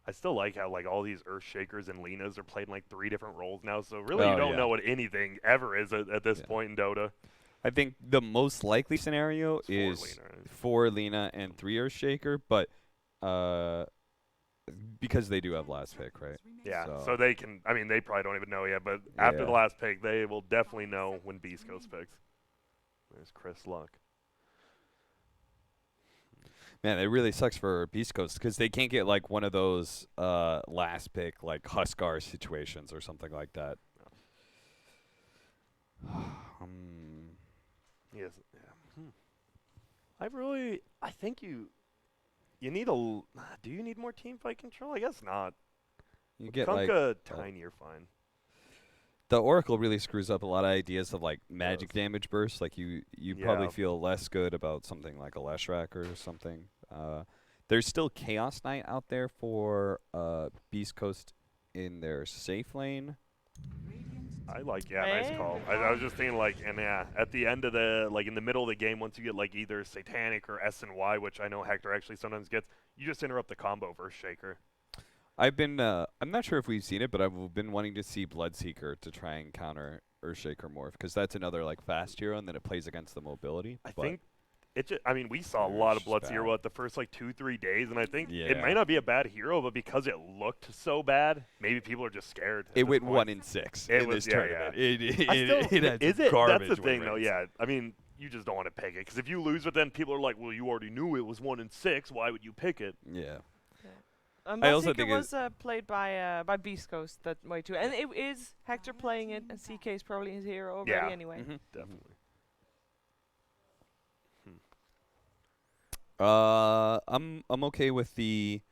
I still like how like all these Earthshakers and Lenas are playing like 3 different roles now. So really, you don't know what anything ever is at this point in Dota. I think the most likely scenario It's is 4 Lena. 4 Lena and 3 Earthshaker, but because they do have last pick, right? Yeah, so they can. I mean, they probably don't even know yet, but Yeah. after the last pick, they will definitely know when beastcoast picks. There's Chris Luck. Man, it really sucks for beastcoast because they can't get like one of those last pick like Huskar situations or something like that. Yes. Yeah. I think you need a. Do you need more team fight control? I guess not. You get Kunkka tiny or fine. The Oracle really screws up a lot of ideas of like magic damage burst. Like you probably feel less good about something like a Leshrac or something. There's still Chaos Knight out there for Beast Coast in their safe lane. I like, nice call. I was just thinking like, and at the end of the, like in the middle of the game, once you get like either Satanic or S and Y, which I know Hector actually sometimes gets, you just interrupt the combo versus Shaker. I've been, I'm not sure if we've seen it, but I've been wanting to see Bloodseeker to try and counter Earthshaker morph, because that's another like fast hero, and then it plays against the mobility. I think I mean, we saw a lot of Bloodseeker the first like 2-3 days, and I think it may not be a bad hero, but because it looked so bad, maybe people are just scared. It went 1-6 in this tournament. It had garbage. That's the thing, though. Yeah, I mean, you just don't want to pick it, because if you lose it, then people are like, well, you already knew it was 1-6. Why would you pick it? Yeah. I also think it was played by Beast Coast that way too, and it is Hector playing it, and CK is probably his hero already anyway. Definitely. I'm okay with the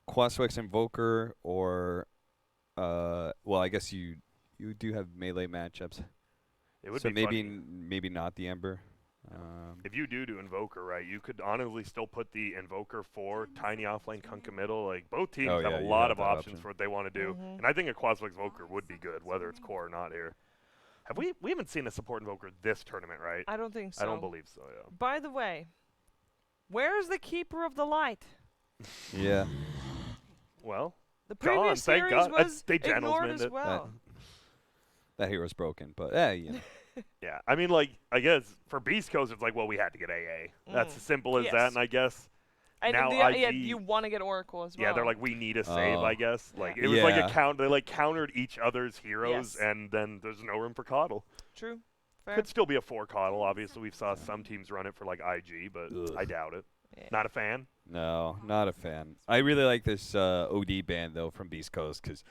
Quaswex Invoker or well, I guess you do have melee matchups. It would so be maybe not the Ember. If you do Invoker, right, you could honestly still put the Invoker for Tiny offlane Kunkka middle. Like, both teams have a lot of options for what they want to do. And I think a Quaswex Invoker would be good, whether it's core or not here. We haven't seen a support Invoker this tournament, right? I don't think so. I don't believe so, yeah. By the way, where's the Keeper of the Light? Yeah. Well, the previous series was they ignored as well. That hero's broken, but you know. Yeah, I mean, like, I guess for Beast Coast, it's like, well, we had to get AA. That's as simple as that, and I guess now IG, you want to get Oracle as well. Yeah, they're like, we need a save, I guess. Like, it was like a count. They, like, countered each other's heroes, and then there's no room for Coddle. True. Fair. Could still be a 4 Coddle, obviously. We've saw some teams run it for, like, IG, but I doubt it. Yeah. Not a fan? No, not a fan. I really like this OD ban, though, from Beast Coast, because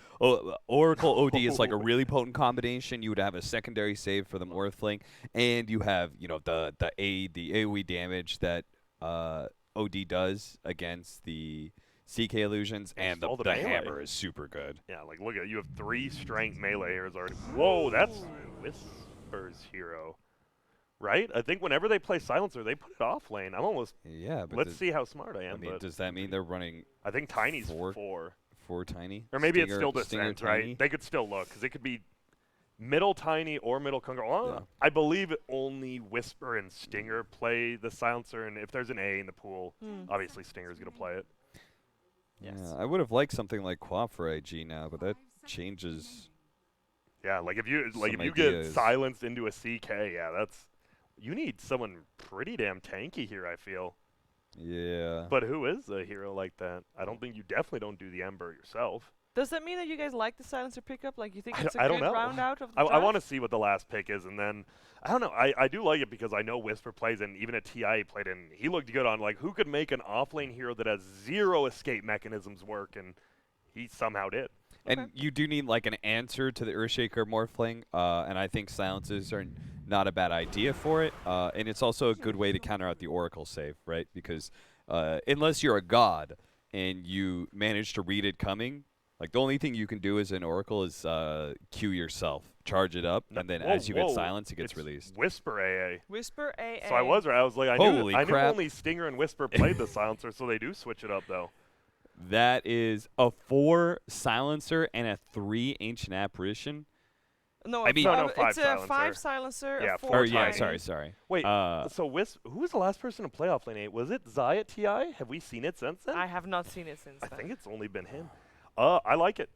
Oracle OD is like a really potent combination. You would have a secondary save for the Morphling, and you have, you know, the AoE damage that OD does against the CK illusions, and the hammer is super good. Yeah, like, look at it. You have 3 strength melee heroes already. Whoa, that's Whisper's hero. Right? I think whenever they play Silencer, they put it off lane. I'm almost... Yeah, but... Let's see how smart I am. I mean, does that mean they're running... I think Tiny's 4. 4 Tiny? Or maybe it's still Descent, right? They could still look, because it could be middle Tiny or middle Kunkka. Well, I believe only Whisper and Stinger play the Silencer, and if there's an A in the pool, obviously Stinger's going to play it. Yes. Yeah, I would have liked something like Quap for IG now, but that changes... Yeah, like if you get silenced into a CK, yeah, that's... You need someone pretty damn tanky here, I feel. Yeah. But who is a hero like that? I don't think you definitely don't do the Ember yourself. Does that mean that you guys like the Silencer pickup? Like, you think it's a good round out of the draft? I want to see what the last pick is, and then, I don't know, I do like it because I know Whisper plays, and even at TI he played in, he looked good on, like, who could make an offlane hero that has 0 escape mechanisms work, and he somehow did. And you do need, like, an answer to the Earthshaker Morphling, and I think silences are not a bad idea for it. And it's also a good way to counter out the Oracle save, right? Because unless you're a god and you manage to read it coming, like, the only thing you can do as an Oracle is Q yourself, charge it up, and then as you get silence, it gets released. Whisper AA. Whisper AA. So I was right. I was like, I knew only Stinger and Whisper played the Silencer, so they do switch it up, though. That is a 4 Silencer and a 3 Ancient Apparition. No, I mean, no, it's a 5 silencer. Yeah, a 4 4 yeah, tiny. sorry. Wait, so who was the last person to play offlane 8? Was it Zaya TI? Have we seen it since then? I have not seen it since then. I think it's only been him. I like it.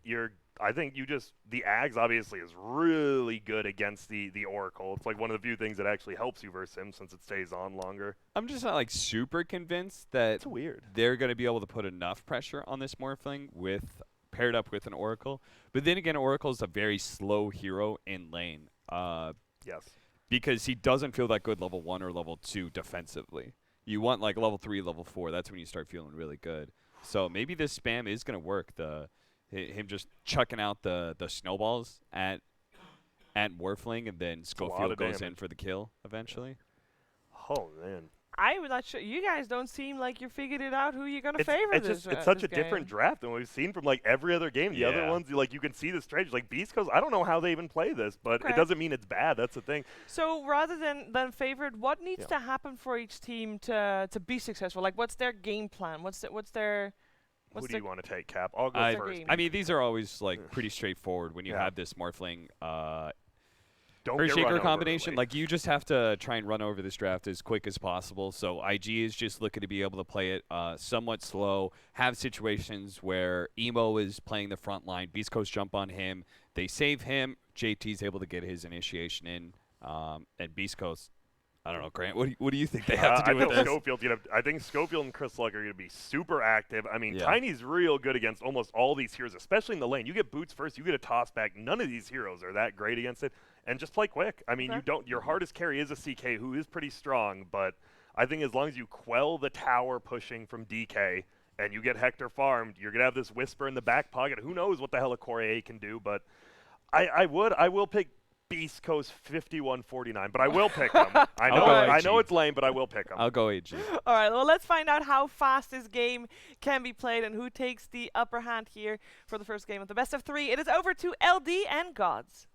I think the Ags obviously is really good against the Oracle. It's like one of the few things that actually helps you versus him since it stays on longer. I'm just not like super convinced that It's weird. they're going to be able to put enough pressure on this Morphling paired up with an Oracle. But then again, Oracle's a very slow hero in lane. Yes. Because he doesn't feel that good level 1 or level 2 defensively. You want like level 3, level 4. That's when you start feeling really good. So maybe this spam is going to work. Him just chucking out the snowballs at Morphling, and then Schofield goes in for the kill eventually. Oh, man. I'm not sure. You guys don't seem like you figured it out who you're going to favor it's such a different draft than we've seen from like every other game. The other ones, like you can see the strategy. Like Beast Coast, I don't know how they even play this, but it doesn't mean it's bad. That's the thing. So rather than favored, what needs to happen for each team to be successful? Like, what's their game plan? Who do you want to take, Cap? I'll go first. I mean, these are always like pretty straightforward when you have this Morphling Earthshaker combination. Like, you just have to try and run over this draft as quick as possible. So IG is just looking to be able to play it somewhat slow, have situations where Emo is playing the front line, Beast Coast jump on him, they save him, JT's able to get his initiation in, and Beast Coast, I don't know, Grant, what do you think they have to do with this? I think Schofield and Chris Luck are going to be super active. I mean, Tiny's real good against almost all these heroes, especially in the lane. You get boots first, you get a toss back. None of these heroes are that great against it. And just play quick. I mean, your hardest carry is a CK who is pretty strong, but I think as long as you quell the tower pushing from DK and you get Hector farmed, you're going to have this Whisper in the back pocket. Who knows what the hell a Core AA can do, but I will pick Beast Coast 5149, but I will pick him. I know it's lame, but I will pick him. I'll go AG. All right, well, let's find out how fast this game can be played and who takes the upper hand here for the first game of the best of 3. It is over to LD and Gods.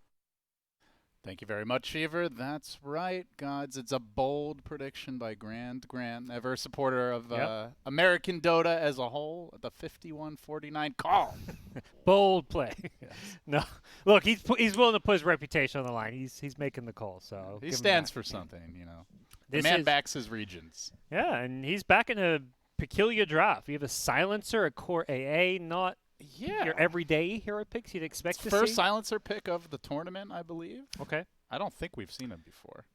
Thank you very much, Fever. That's right, Gods. It's a bold prediction by Grant, ever a supporter of American Dota as a whole. The 51-49 call. Bold play. Yes. No, look, he's willing to put his reputation on the line. He's making the call, so he stands for something, you know. The man backs his regions. Yeah, and he's back in a peculiar draft. You have a silencer, a core AA, not your everyday hero picks you'd expect to see. First silencer pick of the tournament, I believe. Okay. I don't think we've seen him before.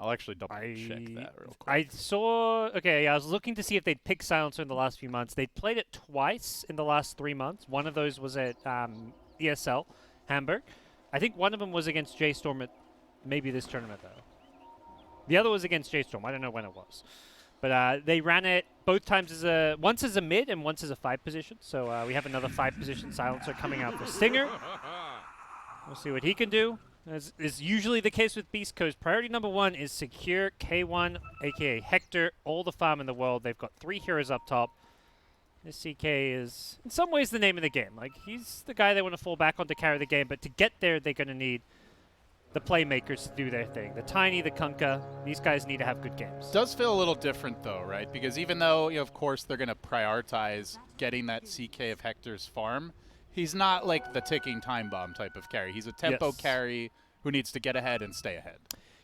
I'll actually double check that real quick. I saw, I was looking to see if they'd picked silencer in the last few months. They'd played it twice in the last 3 months. One of those was at ESL, Hamburg. I think one of them was against J-Storm at maybe this tournament, though. The other was against J-Storm. I don't know when it was. But they ran it both times once as a mid and once as a 5 position. So we have another 5 position silencer coming out for Stinger. We'll see what he can do. As is usually the case with Beast Coast, priority number 1 is secure K1, a.k.a. Hector, all the farm in the world. They've got 3 heroes up top. This CK is, in some ways, the name of the game. Like, he's the guy they want to fall back on to carry the game, but to get there, they're going to need the playmakers to do their thing. The Tiny, the Kunkka, these guys need to have good games. Does feel a little different, though, right? Because even though, of course, they're going to prioritize getting that CK of Hector's farm, he's not like the ticking time bomb type of carry. He's a tempo carry who needs to get ahead and stay ahead.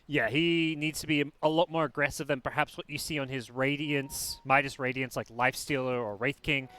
Yeah, he needs to be a lot more aggressive than perhaps what you see on his Radiance, Midas Radiance, like Lifestealer or Wraith King.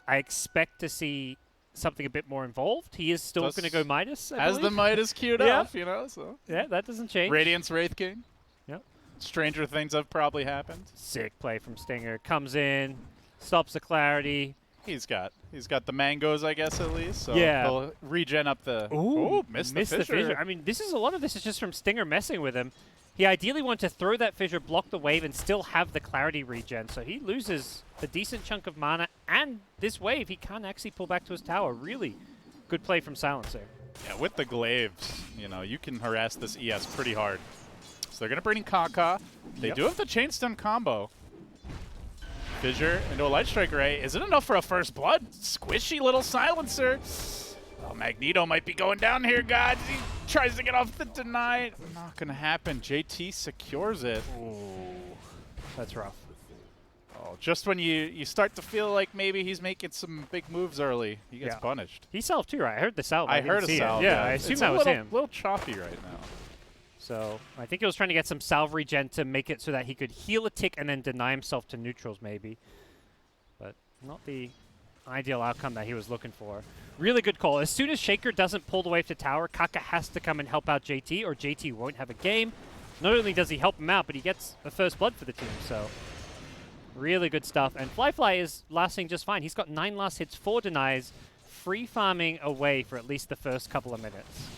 I expect to see something a bit more involved. He is still going to go Midas, I believe. The Midas queued up, so. Yeah, that doesn't change. Radiance Wraith King. Yep. Stranger things have probably happened. Sick play from Stinger. Comes in, stops the clarity. He's got the mangoes, I guess, at least. So he'll regen up the... Ooh, missed the fissure. I mean, a lot of this is just from Stinger messing with him. He ideally wanted to throw that fissure, block the wave, and still have the clarity regen. So he loses a decent chunk of mana, and this wave, he can't actually pull back to his tower. Really good play from Silencer. Yeah, with the glaives, you can harass this ES pretty hard. So they're going to bring in Kaka. They do have the chain stun combo. Fissure into a Light Strike Ray. Is it enough for a first blood? Squishy little Silencer. Oh, Magneto might be going down here, guys. He tries to get off the deny. Not going to happen. JT secures it. Ooh, that's rough. Oh, just when you start to feel like maybe he's making some big moves early, he gets punished. He salved too, right? I heard the salve. I heard a salve. Yeah, I assume that was him. A little choppy right now. So I think he was trying to get some salve regen to make it so that he could heal a tick and then deny himself to neutrals maybe. But not the ideal outcome that he was looking for. Really good call. As soon as Shaker doesn't pull the wave to tower, Kaka has to come and help out JT or JT won't have a game. Not only does he help him out, but he gets a first blood for the team. So really good stuff. And Flyfly is lasting just fine. He's got 9 last hits, 4 denies, free farming away for at least the first couple of minutes.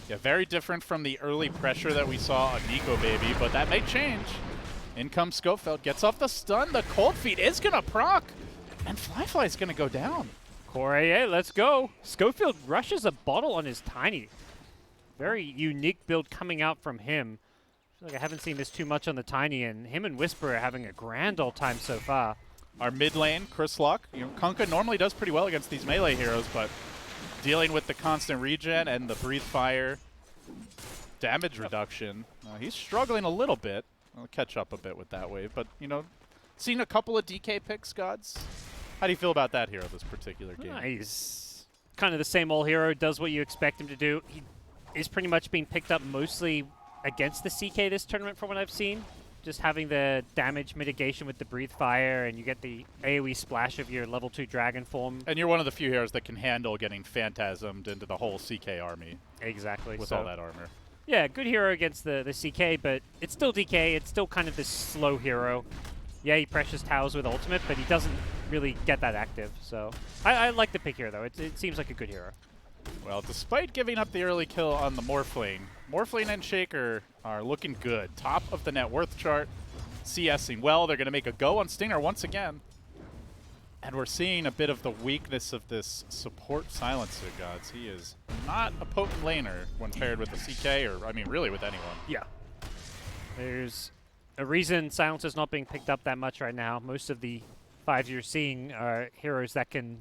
Yeah, very different from the early pressure that we saw on Nico Baby, but that may change. In comes Schofield, gets off the stun. The cold feet is going to proc, and Flyfly is going to go down. Core AA, let's go. Schofield rushes a bottle on his Tiny. Very unique build coming out from him. I feel like I haven't seen this too much on the Tiny, and him and Whisper are having a grand old time so far. Our mid lane, Chris Luck, Kunkka normally does pretty well against these melee heroes, but dealing with the constant regen and the breathe fire damage reduction, he's struggling a little bit. I'll catch up a bit with that wave, but seen a couple of DK picks, Gods. How do you feel about that hero this particular game? He's kind of the same old hero, does what you expect him to do. He is pretty much being picked up mostly against the CK this tournament from what I've seen. Just having the damage mitigation with the breathe fire, and you get the AoE splash of your level 2 dragon form. And you're one of the few heroes that can handle getting phantasmed into the whole CK army. Exactly. With all that armor. Yeah, good hero against the CK, but it's still DK. It's still kind of this slow hero. Yeah, he pressures towers with ultimate, but he doesn't really get that active. So I like the pick here, though. It seems like a good hero. Well, despite giving up the early kill on the Morphling and Shaker are looking good. Top of the net worth chart, CSing well. They're going to make a go on Stinger once again. And we're seeing a bit of the weakness of this support silencer, Gods. He is not a potent laner when paired with a CK, or, I mean, really with anyone. Yeah. There's a reason silencer's not being picked up that much right now. Most of the 5s you're seeing are heroes that can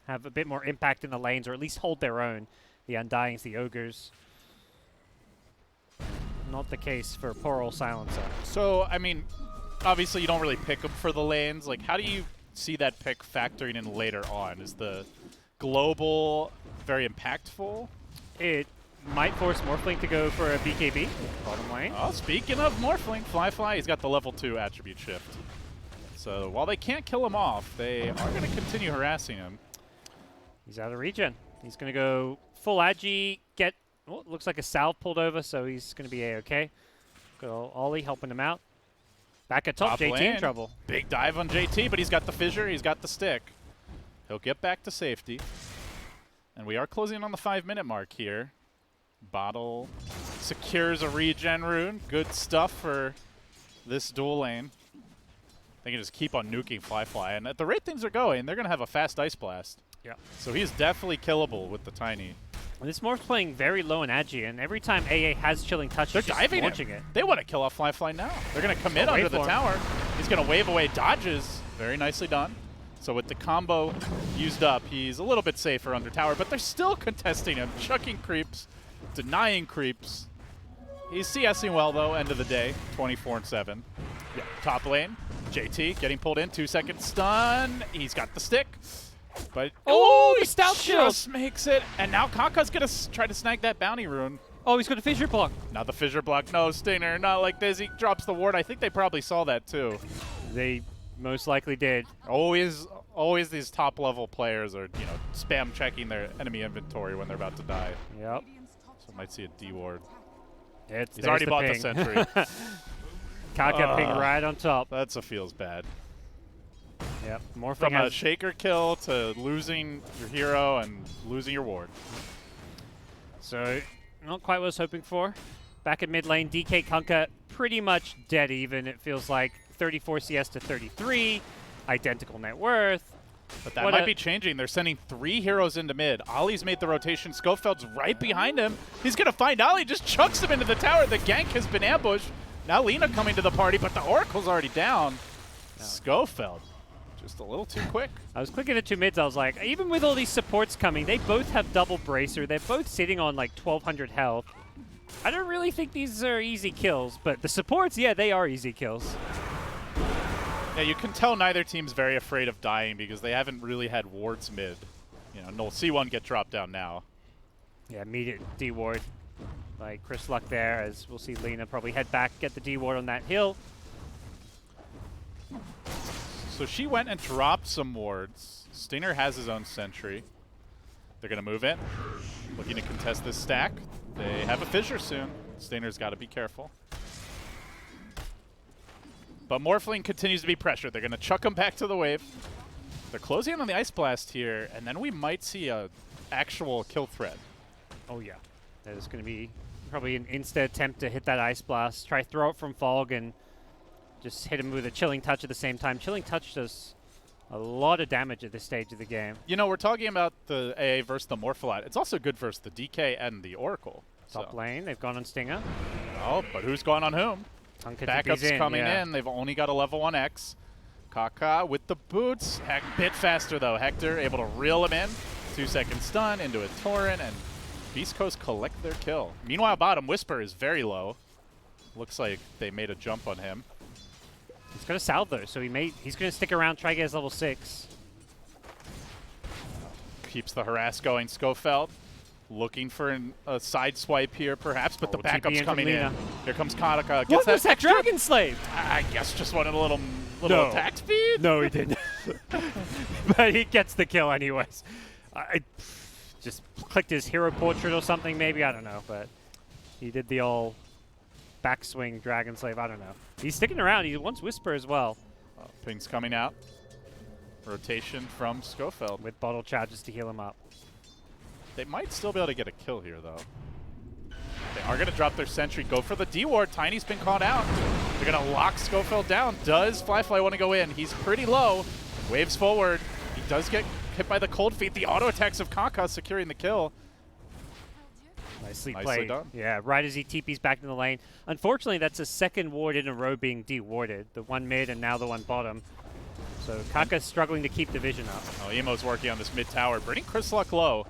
have a bit more impact in the lanes, or at least hold their own. The Undyings, the Ogres. Not the case for poor old Silencer. So, I mean, obviously you don't really pick them for the lanes. Like, how do you see that pick factoring in later on? Is the global very impactful? It might force Morphling to go for a BKB, bottom lane. Oh, speaking of Morphling, Flyfly, he's got the level 2 attribute shift. So, while they can't kill him off, they are going to continue harassing him. He's out of regen. He's going to go full agi, get, oh, looks like a salve pulled over, so he's going to be A-okay. Go Ollie helping him out. Back at top, JT lane. In trouble. Big dive on JT, but he's got the fissure, he's got the stick. He'll get back to safety. And we are closing on the 5-minute mark here. Bottle secures a regen rune. Good stuff for this dual lane. They can just keep on nuking Flyfly, and at the rate things are going, they're going to have a fast Ice Blast. Yeah. So he's definitely killable with the Tiny. And this Morph's playing very low in agi, and every time AA has Chilling Touch, they're he's just diving launching it. They want to kill off Flyfly now. They're going to commit under the tower. He's going to wave away dodges. Very nicely done. So with the combo used up, he's a little bit safer under tower, but they're still contesting him, chucking creeps, denying creeps. He's CSing well, though, end of the day, 24-7. Yeah. Top lane, JT getting pulled in, 2-second stun. He's got the stick. But the stout shield just makes it, and now Kaka's gonna try to snag that bounty rune. Oh, he's got a fissure block. Not the fissure block. No, Stinger, not like this. He drops the ward. I think they probably saw that too. They most likely did. Always these top level players are spam checking their enemy inventory when they're about to die. Yep. So might see a D ward. He's already bought the sentry. Kaka ping right on top. That feels bad. Yep. Morphling From a Shaker kill to losing your hero and losing your ward. So, not quite what I was hoping for. Back at mid lane, DK Kunkka pretty much dead even. It feels like 34 CS to 33, identical net worth. But that might be changing. They're sending 3 heroes into mid. Ollie's made the rotation. Schofeld's right behind him. He's going to find Ollie, just chucks him into the tower. The gank has been ambushed. Now Lina coming to the party, but the Oracle's already down. No. Schofeld. Just a little too quick. I was clicking at 2 mids. I was like, even with all these supports coming, they both have double bracer. They're both sitting on like 1,200 health. I don't really think these are easy kills, but the supports, yeah, they are easy kills. Yeah, you can tell neither team's very afraid of dying because they haven't really had wards mid. You know, and we'll see one get dropped down now. Yeah, immediate D-ward by Chris Luck there, as we'll see Lena probably head back, get the D-ward on that hill. So she went and dropped some wards. Stinger has his own sentry. They're going to move in. Looking to contest this stack. They have a fissure soon. Stinger's got to be careful. But Morphling continues to be pressured. They're going to chuck him back to the wave. They're closing in on the Ice Blast here, and then we might see a actual kill threat. Oh yeah, there's going to be probably an insta attempt to hit that Ice Blast. Try throw it from Fog and just hit him with a Chilling Touch at the same time. Chilling Touch does a lot of damage at this stage of the game. You know, we're talking about the AA versus the Morpholite. It's also good versus the DK and the Oracle. Top lane, they've gone on Stinger. Oh, but who's gone on whom? Backup's coming in. They've only got a level 1 X. Kaka with the boots. Bit faster, though. Hector able to reel him in. 2-second stun into a Torrent, and Beast Coast collect their kill. Meanwhile, bottom, Whisper is very low. Looks like they made a jump on him. He's got a salve, though, so he's going to stick around, try to get his level 6. Keeps the harass going. Schofield looking for a side swipe here, perhaps, but the backup's coming in. Here comes Kanaka. What was that Dragon Slave? I guess just wanted a little attack speed? No, he didn't. But he gets the kill anyways. I just clicked his hero portrait or something, maybe. I don't know, but he did the old backswing Dragon Slave. I don't know. He's sticking around. He wants Whisper as well. Ping's coming out. Rotation from Schofield. With bottle charges to heal him up. They might still be able to get a kill here, though. They are going to drop their sentry. Go for the D-ward. Tiny's been caught out. They're going to lock Schofield down. Does Flyfly want to go in? He's pretty low. Waves forward. He does get hit by the cold feet. The auto attacks of Kaka securing the kill. Nicely played. Done. Yeah, right as he TP's back in the lane. Unfortunately, that's a second ward in a row being de-warded. The one mid and now the one bottom. So Kaka's struggling to keep the vision up. Oh, Emo's working on this mid tower, bringing Chris Luck low.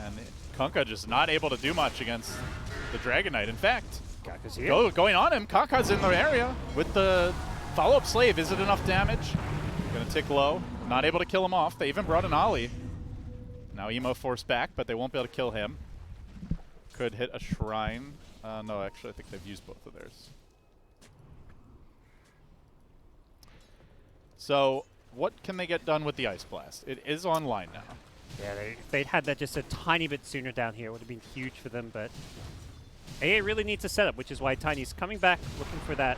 And Kunkka just not able to do much against the Dragon Knight. In fact, Kaka's here. Going on him. Kaka's in the area with the follow-up slave. Is it enough damage? Gonna tick low. Not able to kill him off. They even brought an Ollie. Now Emo forced back, but they won't be able to kill him. Could hit a shrine. No, actually, I think they've used both of theirs. So, what can they get done with the Ice Blast? It is online now. Yeah, if they'd had that just a tiny bit sooner down here, it would have been huge for them, but AA really needs a setup, which is why Tiny's coming back looking for that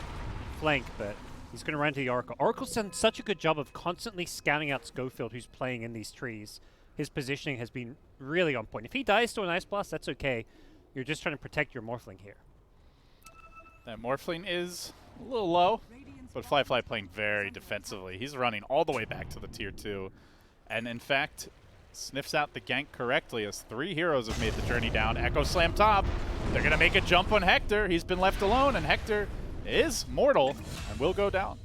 flank, but he's going to run to the Oracle. Oracle's done such a good job of constantly scouting out Schofield, who's playing in these trees. His positioning has been really on point. If he dies to an Ice Blast, that's okay. You're just trying to protect your Morphling here. That Morphling is a little low, but Flyfly playing very defensively. He's running all the way back to the tier 2. And in fact, sniffs out the gank correctly as 3 heroes have made the journey down. Echo Slam top. They're going to make a jump on Hector. He's been left alone, and Hector is mortal and will go down.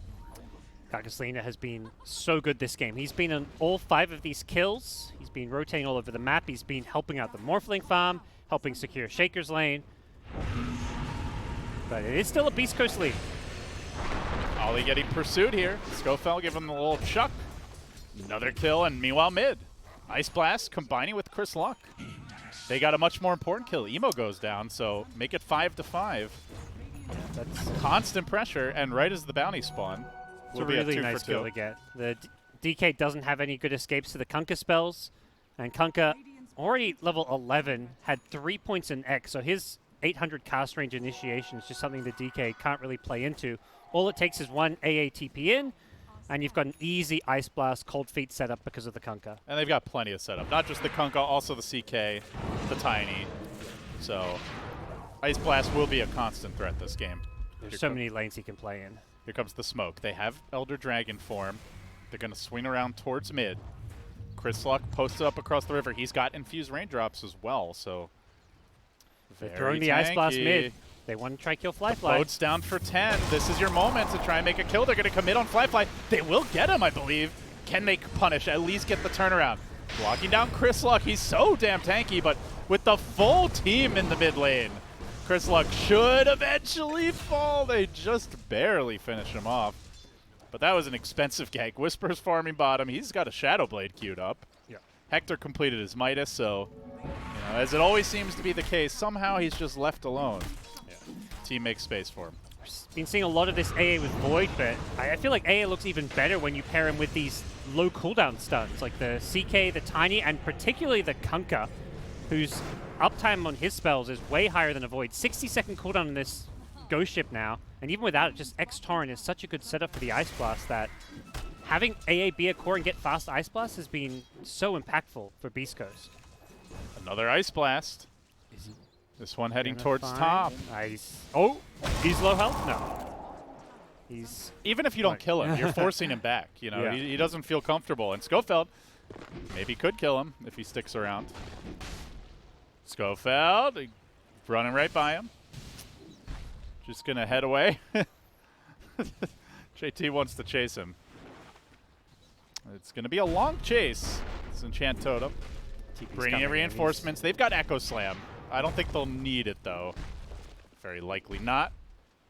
Kakaslina has been so good this game. He's been on all 5 of these kills. He's been rotating all over the map. He's been helping out the Morphling farm, helping secure Shaker's lane. But it is still a Beast Coast lead. Ollie getting pursued here. Schofield giving him a little chuck. Another kill, and meanwhile mid. Ice Blast combining with Chris Luck. They got a much more important kill. Emo goes down, so make it 5-5. That's constant pressure, and right as the bounty spawn, it's a really nice kill to get. The DK doesn't have any good escapes to the Kunkka spells, and Kunkka, already level 11, had 3 points in X, so his 800 cast range initiation is just something the DK can't really play into. All it takes is one AATP in, and you've got an easy Ice Blast, Cold Feet setup because of the Kunkka. And they've got plenty of setup. Not just the Kunkka, also the CK, the Tiny. So Ice Blast will be a constant threat this game. There's so many lanes he can play in. Here comes the smoke. They have Elder Dragon form. They're going to swing around towards mid. Chris Luck posted up across the river. He's got infused raindrops as well, so they're throwing the Ice Blast mid. They want to try kill Flyfly. The boat's down for 10. This is your moment to try and make a kill. They're going to commit on Flyfly. They will get him, I believe. Can they punish? At least get the turnaround. Blocking down Chris Luck. He's so damn tanky, but with the full team in the mid lane, Chris Luck should eventually fall. They just barely finish him off. But that was an expensive gank. Whisper's farming bottom. He's got a Shadow Blade queued up. Yeah. Hector completed his Midas, so as it always seems to be the case, somehow he's just left alone. Yeah. Team makes space for him. Been seeing a lot of this AA with Void, but I feel like AA looks even better when you pair him with these low cooldown stuns, like the CK, the Tiny, and particularly the Kunkka, whose uptime on his spells is way higher than a Void. 60-second cooldown on this Ghost Ship now, and even without it, just X-Torrent is such a good setup for the Ice Blast that having AA be a core and get fast Ice Blast has been so impactful for Beast Coast. Another Ice Blast. This one heading towards top. Nice. Oh, he's low health? No. He's even if you don't kill him, you're forcing him back. Yeah. He doesn't feel comfortable. And Schofield maybe could kill him if he sticks around. Schofield running right by him. Just going to head away. JT wants to chase him. It's going to be a long chase. It's Enchant Totem. Bringing in reinforcements. They've got Echo Slam. I don't think they'll need it, though. Very likely not.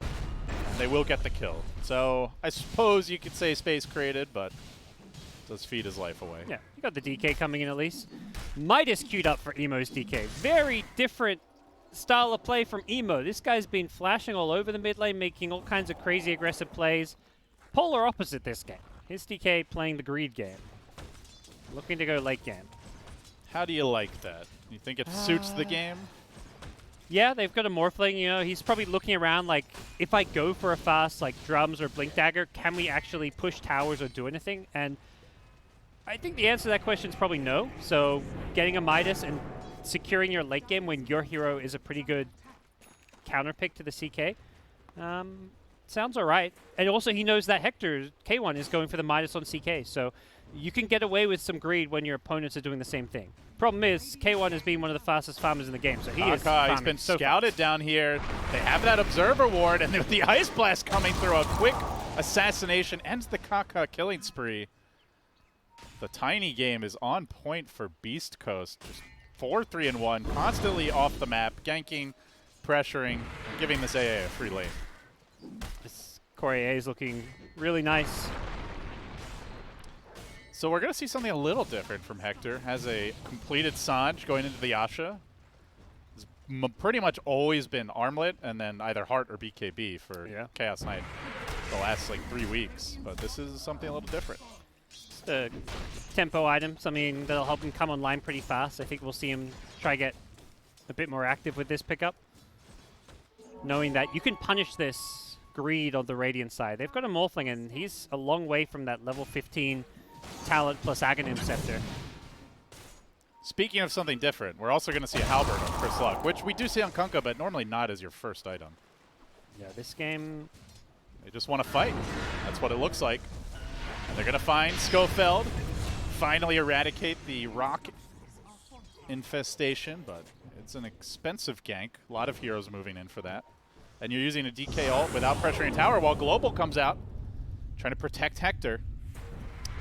And they will get the kill. So I suppose you could say space created, but it does feed his life away. Yeah, you got the DK coming in at least. Midas queued up for Emo's DK. Very different style of play from Emo. This guy's been flashing all over the mid lane, making all kinds of crazy aggressive plays. Polar opposite this game. His DK playing the greed game. Looking to go late game. How do you like that? You think it suits the game? Yeah, they've got a Morphling, he's probably looking around like, if I go for a fast, like, Drums or Blink Dagger, can we actually push towers or do anything? And I think the answer to that question is probably no. So getting a Midas and securing your late game when your hero is a pretty good counter pick to the CK, sounds all right. And also he knows that Hector, K1, is going for the Midas on CK, so you can get away with some greed when your opponents are doing the same thing. Problem is, K1 has been one of the fastest farmers in the game, so he's been so scouted down here. They have that Observer Ward, and with the Ice Blast coming through, a quick assassination ends the Kaka killing spree. The Tiny game is on point for Beast Coast. Just 4-3-1, constantly off the map, ganking, pressuring, giving this AA a free lane. This core AA is looking really nice. So we're going to see something a little different from Hector. Has a completed Sanj going into the Asha. It's pretty much always been Armlet and then either Heart or BKB for Chaos Knight the last like 3 weeks. But this is something a little different. Just a tempo item, something that'll help him come online pretty fast. I think we'll see him try get a bit more active with this pickup. Knowing that you can punish this greed on the Radiant side. They've got a Morphling and he's a long way from that level 15 talent plus Aghanim Scepter. Speaking of something different, we're also going to see a Halberd on Chris Luck, which we do see on Kunkka, but normally not as your first item. Yeah, this game... They just want to fight. That's what it looks like. And they're going to find Schofield, finally eradicate the rock infestation, but it's an expensive gank. A lot of heroes moving in for that. And you're using a DK ult without pressuring tower while Global comes out, trying to protect Hector.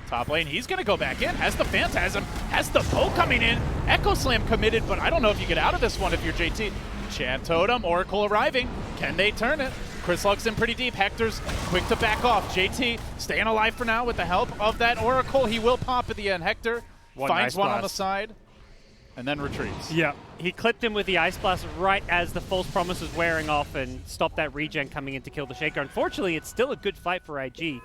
Top lane, he's going to go back in. Has the Phantasm, has the bow coming in. Echo Slam committed, but I don't know if you get out of this one if you're JT. Chant Totem, Oracle arriving. Can they turn it? Chris Luck's in pretty deep. Hector's quick to back off. JT staying alive for now with the help of that Oracle. He will pop at the end. Hector finds one on the side and then retreats. Yeah, he clipped him with the Ice Blast right as the False Promise was wearing off and stopped that regen coming in to kill the Shaker. Unfortunately, it's still a good fight for IG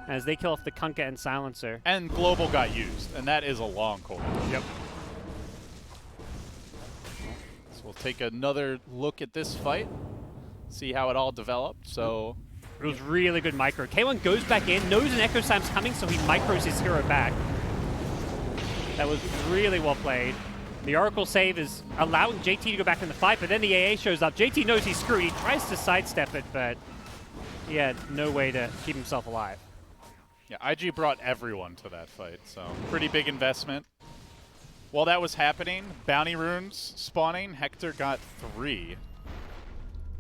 as they kill off the Kunkka and Silencer. And Global got used, and that is a long cooldown. Yep. So we'll take another look at this fight, see how it all developed. So it was really good micro. K1 goes back in, knows an Echo Slam's coming, so he micros his hero back. That was really well played. The Oracle save is allowing JT to go back in the fight, but then the AA shows up. JT knows he's screwed. He tries to sidestep it, but he had no way to keep himself alive. Yeah, IG brought everyone to that fight, so pretty big investment. While that was happening, bounty runes spawning, Hector got 3.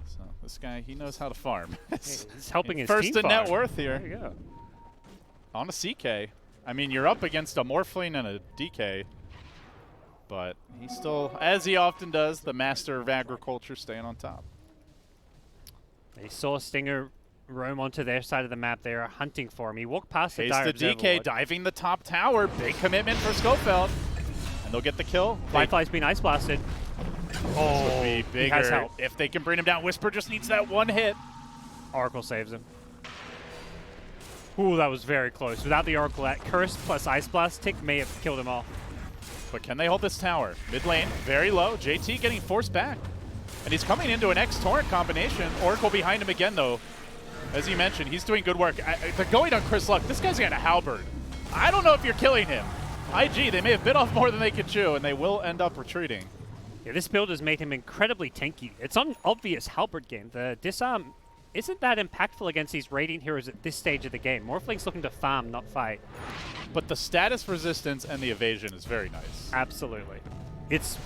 So this guy, he knows how to farm. He's helping his first team in farm. net worth here. There you go. On a CK. I mean, you're up against a Morphling and a DK, but he still, as he often does, the master of agriculture staying on top. They saw Stinger roam onto their side of the map. They are hunting for him. He walked past the Taste dire the observer DK, ward. diving the top tower. Big commitment for Schofield. And they'll get the kill. Firefly's been ice blasted. Oh, would be he has bigger help. if they can bring him down. Whisper just needs that one hit. Oracle saves him. Ooh, that was very close. Without the Oracle, that Curse plus Ice Blast tick may have killed him off. But can they hold this tower? Mid lane, very low. JT getting forced back. And he's coming into an X-Torrent combination. Oracle behind him again, though. As you mentioned, he's doing good work. They're going on Chris Luck. This guy's got a halberd. I don't know if you're killing him. IG, they may have bit off more than they could chew, and they will end up retreating. Yeah, this build has made him incredibly tanky. It's an obvious halberd game. The disarm isn't that impactful against these Radiant heroes at this stage of the game. Morphling's looking to farm, not fight. But the status resistance and the evasion is very nice. Absolutely. It's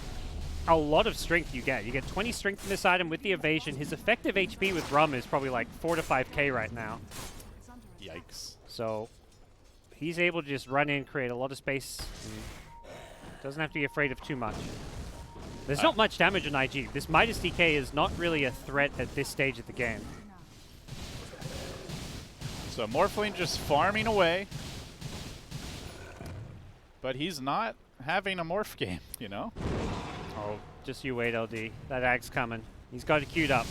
a lot of strength you get. You get 20 strength from this item with the evasion. His effective HP with Rum is probably like 4 to 5k right now. Yikes. So he's able to just run in, create a lot of space. Doesn't have to be afraid of too much. There's not much damage on IG. This Midas DK is not really a threat at this stage of the game. So Morphling just farming away. But he's not having a morph game, you know? Oh, just you wait, LD. That Ag's coming. He's got it queued up.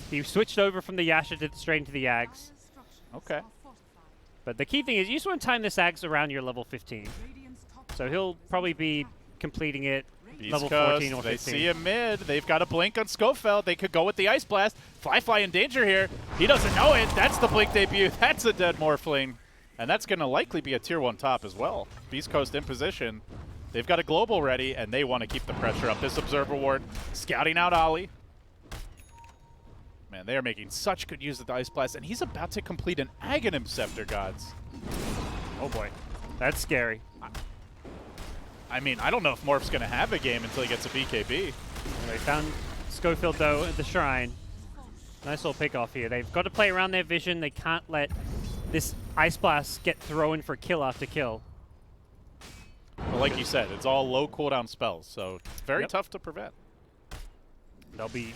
He switched over from the Yasha to straight into the Ags. Okay. But the key thing is you just want to time this Ags around your level 15. So he'll probably be completing it level 14 or 15. They see him mid. They've got a blink on Schofield. They could go with the Ice Blast. Fly in danger here. He doesn't know it. That's the blink debut. That's a dead Morphling. And that's going to likely be a tier 1 top as well. Beast Coast in position. They've got a global ready, and they want to keep the pressure up. This Observer Ward scouting out Ollie. Man, they are making such good use of the Ice Blast, and he's about to complete an Aghanim Scepter, gods. Oh boy. That's scary. I mean, I don't know if Morph's going to have a game until he gets a BKB. They found Schofield, though, at the Shrine. Nice little pick off here. They've got to play around their vision. They can't let this Ice Blast get thrown for kill after kill. But like you said, it's all low cooldown spells, so it's very tough to prevent. They'll be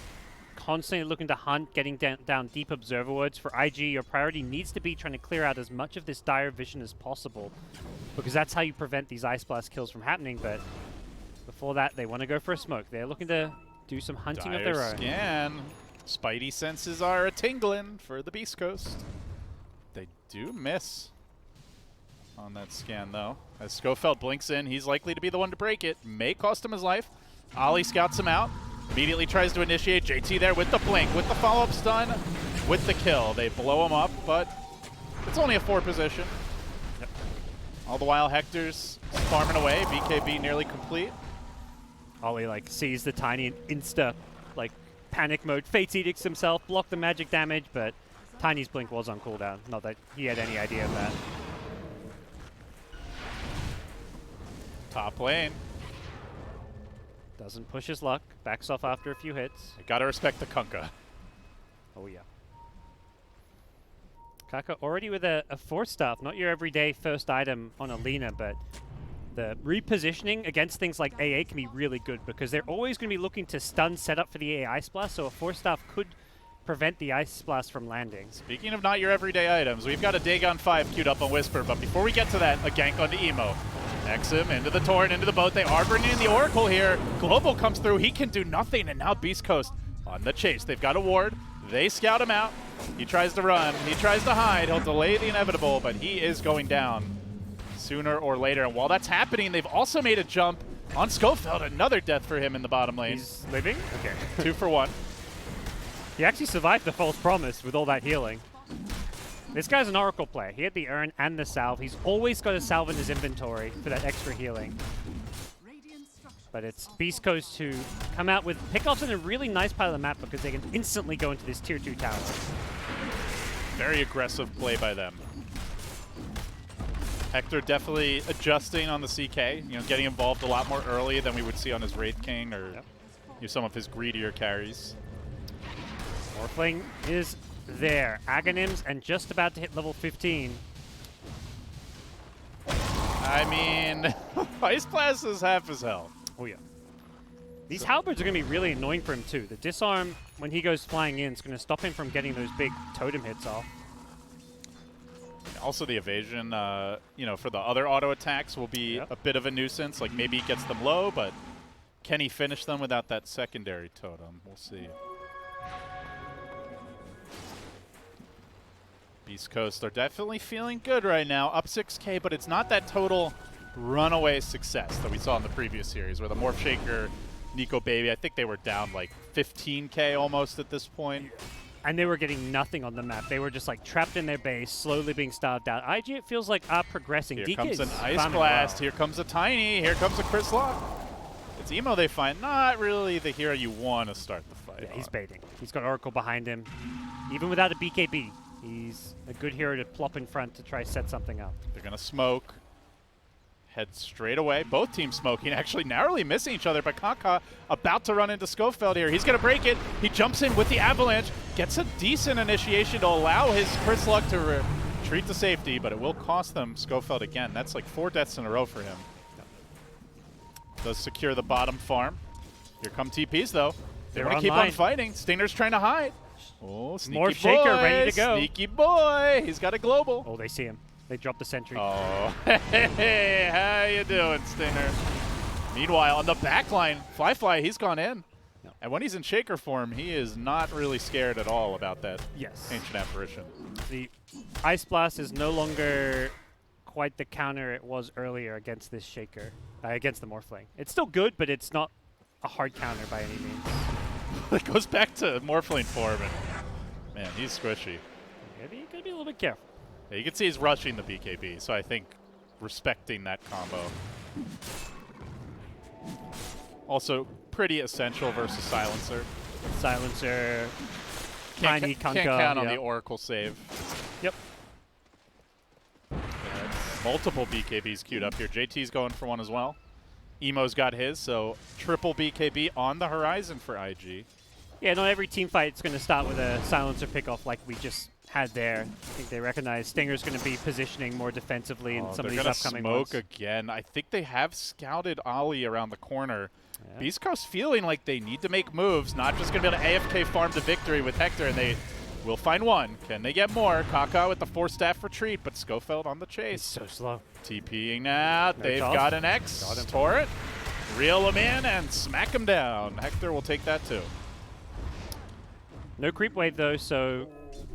constantly looking to hunt, getting down deep observer wards. For IG, your priority needs to be trying to clear out as much of this dire vision as possible, because that's how you prevent these Ice Blast kills from happening. But before that, they want to go for a smoke. They're looking to do some hunting of their own. Scan. Spidey senses are a-tingling for the Beast Coast. They do miss on that scan, though. As Schofield blinks in, he's likely to be the one to break it. May cost him his life. Ollie scouts him out. Immediately tries to initiate. JT there with the blink, with the follow-up stun, with the kill. They blow him up, but it's only a 4 position. Yep. All the while, Hector's farming away. BKB nearly complete. Ollie sees the Tiny and insta panic mode. Fates Edicts himself, block the magic damage, but Tiny's blink was on cooldown. Not that he had any idea of that. Top lane. Doesn't push his luck. Backs off after a few hits. You gotta respect the Kunkka. Oh yeah. Kaka already with a 4-staff, not your everyday first item on Alina, but the repositioning against things like AA can be really good because they're always going to be looking to stun set up for the AA Ice Blast, so a 4-staff could prevent the Ice Blast from landing. Speaking of not your everyday items, we've got a Dagon 5 queued up on Whisper, but before we get to that, a gank onto Emo. Exim into the Torrent, into the boat. They are bringing in the Oracle here. Global comes through. He can do nothing, and now Beast Coast on the chase. They've got a ward. They scout him out. He tries to run. He tries to hide. He'll delay the inevitable, but he is going down sooner or later. And while that's happening, they've also made a jump on Schofield. Another death for him in the bottom lane. He's living? Okay. 2 for 1. He actually survived the false promise with all that healing. This guy's an Oracle player. He had the Urn and the Salve. He's always got a Salve in his inventory for that extra healing. But it's Beast Coast who come out with pickoffs in a really nice part of the map because they can instantly go into this tier 2 tower. Very aggressive play by them. Hector definitely adjusting on the CK, getting involved a lot more early than we would see on his Wraith King or some of his greedier carries. Morphling is there. Aghanims and just about to hit level 15. I mean, Ice Blast is half his health. Oh yeah. These halberds are going to be really annoying for him too. The disarm, when he goes flying in, is going to stop him from getting those big totem hits off. Also, the evasion, you know, for the other auto attacks will be a bit of a nuisance. Like, maybe he gets them low, but can he finish them without that secondary totem? We'll see. Beast Coast are definitely feeling good right now. Up 6K, but it's not that total runaway success that we saw in the previous series where the Morph Shaker, Nico Baby, I think they were down like 15K almost at this point. And they were getting nothing on the map. They were just like trapped in their base, slowly being starved out. IG, it feels like, are progressing. Here DK comes an is Ice farming Blast. well. Here comes a Tiny. Here comes a Chris Lock. It's Emo they find. Not really the hero you want to start the fight. Yeah, he's baiting. He's got Oracle behind him. Even without a BKB, he's a good hero to plop in front to try set something up. They're going to smoke. Head straight away. Both teams smoking, actually narrowly missing each other, but Kaka about to run into Schofield here. He's going to break it. He jumps in with the Avalanche, gets a decent initiation to allow his Chris Luck to retreat to safety, but it will cost them Schofield again. That's like 4 deaths in a row for him. Does secure the bottom farm. Here come TPs, though. They want to keep on fighting. Stinger's trying to hide. Oh, sneaky Morph Shaker ready to go. Sneaky boy. He's got a global. Oh, they see him. They drop the sentry. Oh, hey, how you doing, Stinger? Meanwhile, on the back line, Fly, he's gone in. No. And when he's in Shaker form, he is not really scared at all about that Ancient Apparition. The Ice Blast is no longer quite the counter it was earlier against this Shaker, against the Morphling. It's still good, but it's not a hard counter by any means. It goes back to Morphling form, and man, he's squishy. You gotta be a little bit careful. Yeah, you can see he's rushing the BKB, so I think respecting that combo. Also, pretty essential versus Silencer. Silencer, Tiny, Kunkka. Can't count on the Oracle save. Yep. Multiple BKBs queued up here. JT's going for one as well. Emo's got his, so triple BKB on the horizon for IG. Yeah, not every team fight is going to start with a Silencer pickoff like we just had there. I think they recognize Stinger's going to be positioning more defensively in some of these upcoming ones. They're going to smoke again. I think they have scouted Ollie around the corner. Yeah. Beast Coast feeling like they need to make moves, not just going to be able to AFK farm to victory with Hector, and they will find one. Can they get more? Kaka with the 4-staff retreat, but Schofield on the chase. He's so slow. TPing now. They've got an X. Torrent. Reel him in and smack him down. Hector will take that too. No creep wave though, so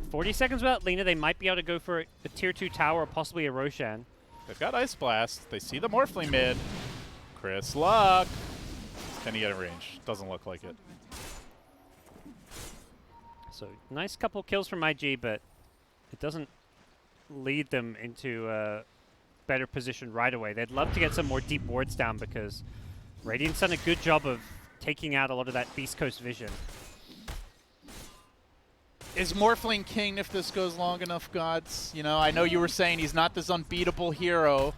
40 seconds without Lina. They might be able to go for a tier 2 tower or possibly a Roshan. They've got Ice Blast. They see the Morphling mid. Chris Luck. Can he get in range? Doesn't look like it. So nice couple kills from IG, but it doesn't lead them into a better position right away. They'd love to get some more deep wards down because Radiant's done a good job of taking out a lot of that Beast Coast vision. Is Morphling king if this goes long enough, Gods? You know, I know you were saying he's not this unbeatable hero,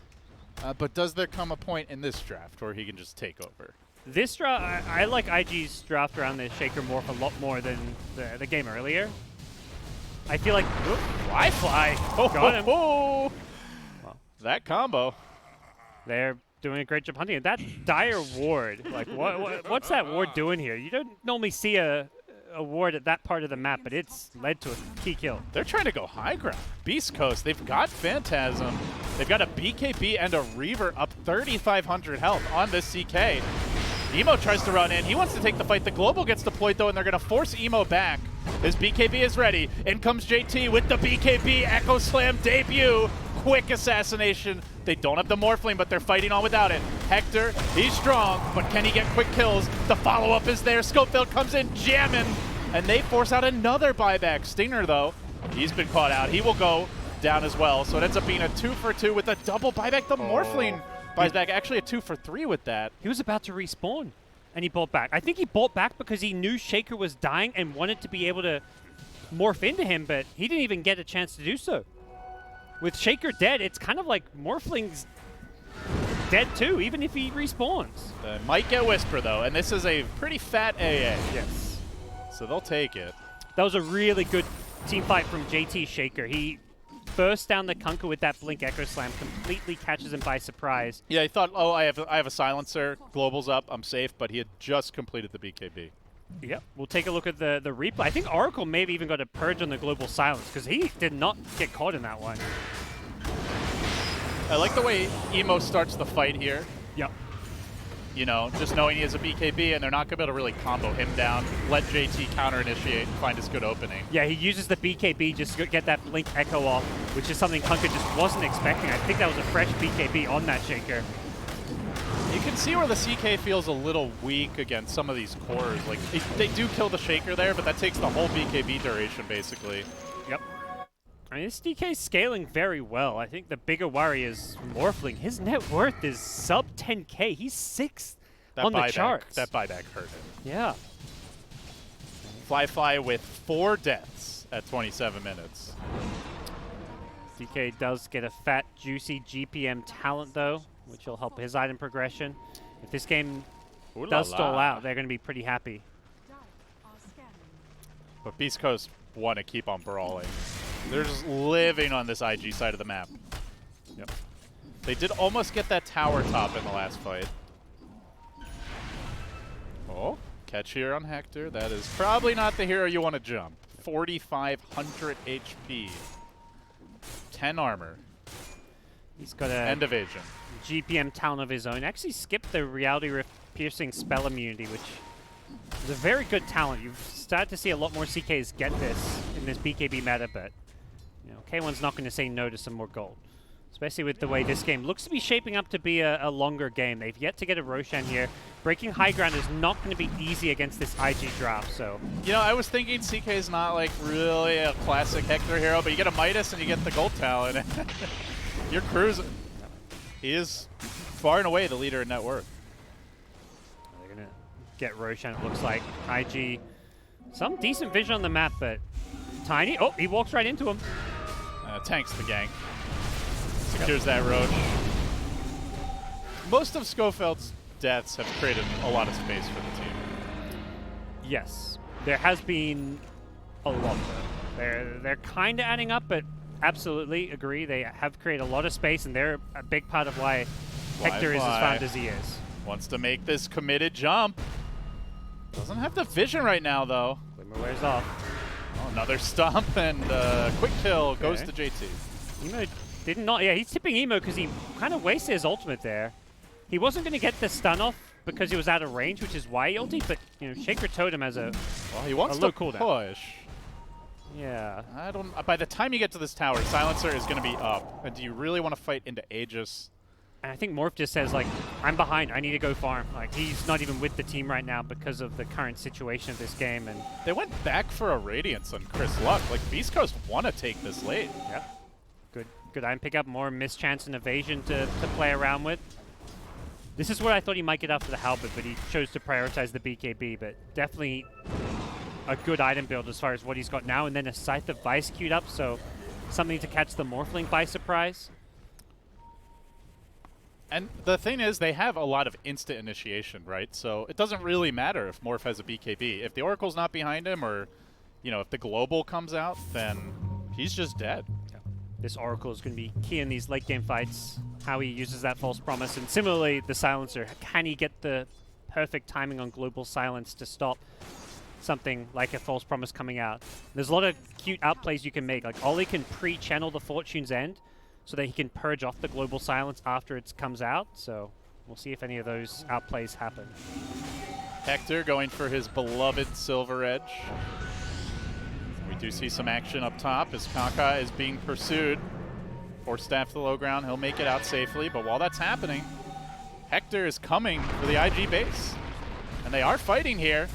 but does there come a point in this draft where he can just take over? This draft, I like IG's draft around the Shaker Morph a lot more than the game earlier. I feel like, Fly. Oh, got him. Well, that combo. They're doing a great job hunting it. That dire ward, like what's that ward doing here? You don't normally see a ward at that part of the map, but it's led to a key kill. They're trying to go high ground. Beast Coast, they've got Phantasm. They've got a BKB and a Reaver up 3,500 health on this CK. Emo tries to run in. He wants to take the fight. The Global gets deployed, though, and they're going to force Emo back. His BKB is ready. In comes JT with the BKB Echo Slam debut. Quick assassination. They don't have the Morphling, but they're fighting on without it. Hector, he's strong, but can he get quick kills? The follow-up is there. Schofield comes in jamming, and they force out another buyback. Stinger, though, he's been caught out. He will go down as well, so it ends up being a 2-for-2 with a double buyback. The Morphling buys back, actually a 2-for-3 with that. He was about to respawn, and he bought back. I think he bought back because he knew Shaker was dying and wanted to be able to morph into him, but he didn't even get a chance to do so. With Shaker dead, it's kind of like Morphling's dead too, even if he respawns. They might get Whisper, though, and this is a pretty fat AA. Yes. So they'll take it. That was a really good team fight from JT Shaker. He bursts down the Kunkka with that Blink Echo Slam, completely catches him by surprise. Yeah, he thought, oh, I have a Silencer, Global's up, I'm safe, but he had just completed the BKB. Yep, we'll take a look at the replay. I think Oracle maybe even got a purge on the Global Silence because he did not get caught in that one. I like the way Emo starts the fight here. Yep. You know, just knowing he has a BKB and they're not going to be able to really combo him down, let JT counter-initiate and find his good opening. Yeah, he uses the BKB just to get that Blink Echo off, which is something Kunkka just wasn't expecting. I think that was a fresh BKB on that Shaker. You can see where the CK feels a little weak against some of these cores. Like, they do kill the Shaker there, but that takes the whole BKB duration, basically. Yep. I mean, this DK's scaling very well. I think the bigger worry is Morphling. His net worth is sub 10K. He's 6th on the charts. That buyback hurt him. Yeah. Fly with 4 deaths at 27 minutes. DK does get a fat, juicy GPM talent, though, which will help his item progression. If this game does stall out, they're going to be pretty happy. But Beast Coast want to keep on brawling. They're just living on this IG side of the map. Yep. They did almost get that tower top in the last fight. Oh, catch here on Hector. That is probably not the hero you want to jump. 4,500 HP. 10 armor. He's got a end evasion. GPM talent of his own. Actually skipped the Reality Rift piercing spell immunity, which is a very good talent. You've started to see a lot more CKs get this in this BKB meta, but you know, K1's not going to say no to some more gold. Especially with the way this game looks to be shaping up to be a longer game. They've yet to get a Roshan here. Breaking high ground is not going to be easy against this IG draft, so... You know, I was thinking CK is not like really a classic Hector hero, but you get a Midas and you get the gold talent. You're cruising. He is far and away the leader in net worth. They're going to get Roshan, it looks like. IG, some decent vision on the map, but Tiny. Oh, he walks right into him. Tanks the gank. Secures that Roach. Most of Schofeld's deaths have created a lot of space for the team. Yes. There has been a lot, though. They're kind of adding up, but absolutely agree. They have created a lot of space, and they're a big part of why Hector is as found as he is. Wants to make this committed jump. Doesn't have the vision right now, though. Glimmer wears off. Oh, another stomp, and quick kill goes to JT. Emo did not. Yeah, he's tipping Emo because he kind of wasted his ultimate there. He wasn't going to get the stun off because he was out of range, which is why he ulted, but you know, Shaker Totem has a he wants to cooldown. Push. Yeah. I don't. By the time you get to this tower, Silencer is going to be up. And do you really want to fight into Aegis? And I think Morph just says, like, I'm behind. I need to go farm. Like, he's not even with the team right now because of the current situation of this game. And they went back for a Radiance on Chris Luck. Like, Beast Coast want to take this late. Yep. Good item pickup. More mischance and evasion to play around with. This is where I thought he might get after the Halberd, but he chose to prioritize the BKB. But definitely a good item build as far as what he's got now. And then a Scythe of Vice queued up, so something to catch the Morphling by surprise. And the thing is, they have a lot of instant initiation, right? So it doesn't really matter if Morph has a BKB. If the Oracle's not behind him, or, you know, if the Global comes out, then he's just dead. Yeah. This Oracle is going to be key in these late game fights, how he uses that False Promise. And similarly, the Silencer, can he get the perfect timing on Global Silence to stop something like a False Promise coming out? There's a lot of cute outplays you can make. Like, Ollie can pre-channel the Fortune's End, so that he can purge off the Global Silence after it comes out. So we'll see if any of those outplays happen. Hector going for his beloved Silver Edge. We do see some action up top as Kaka is being pursued. Force staff to the low ground. He'll make it out safely. But while that's happening, Hector is coming for the IG base. And they are fighting here.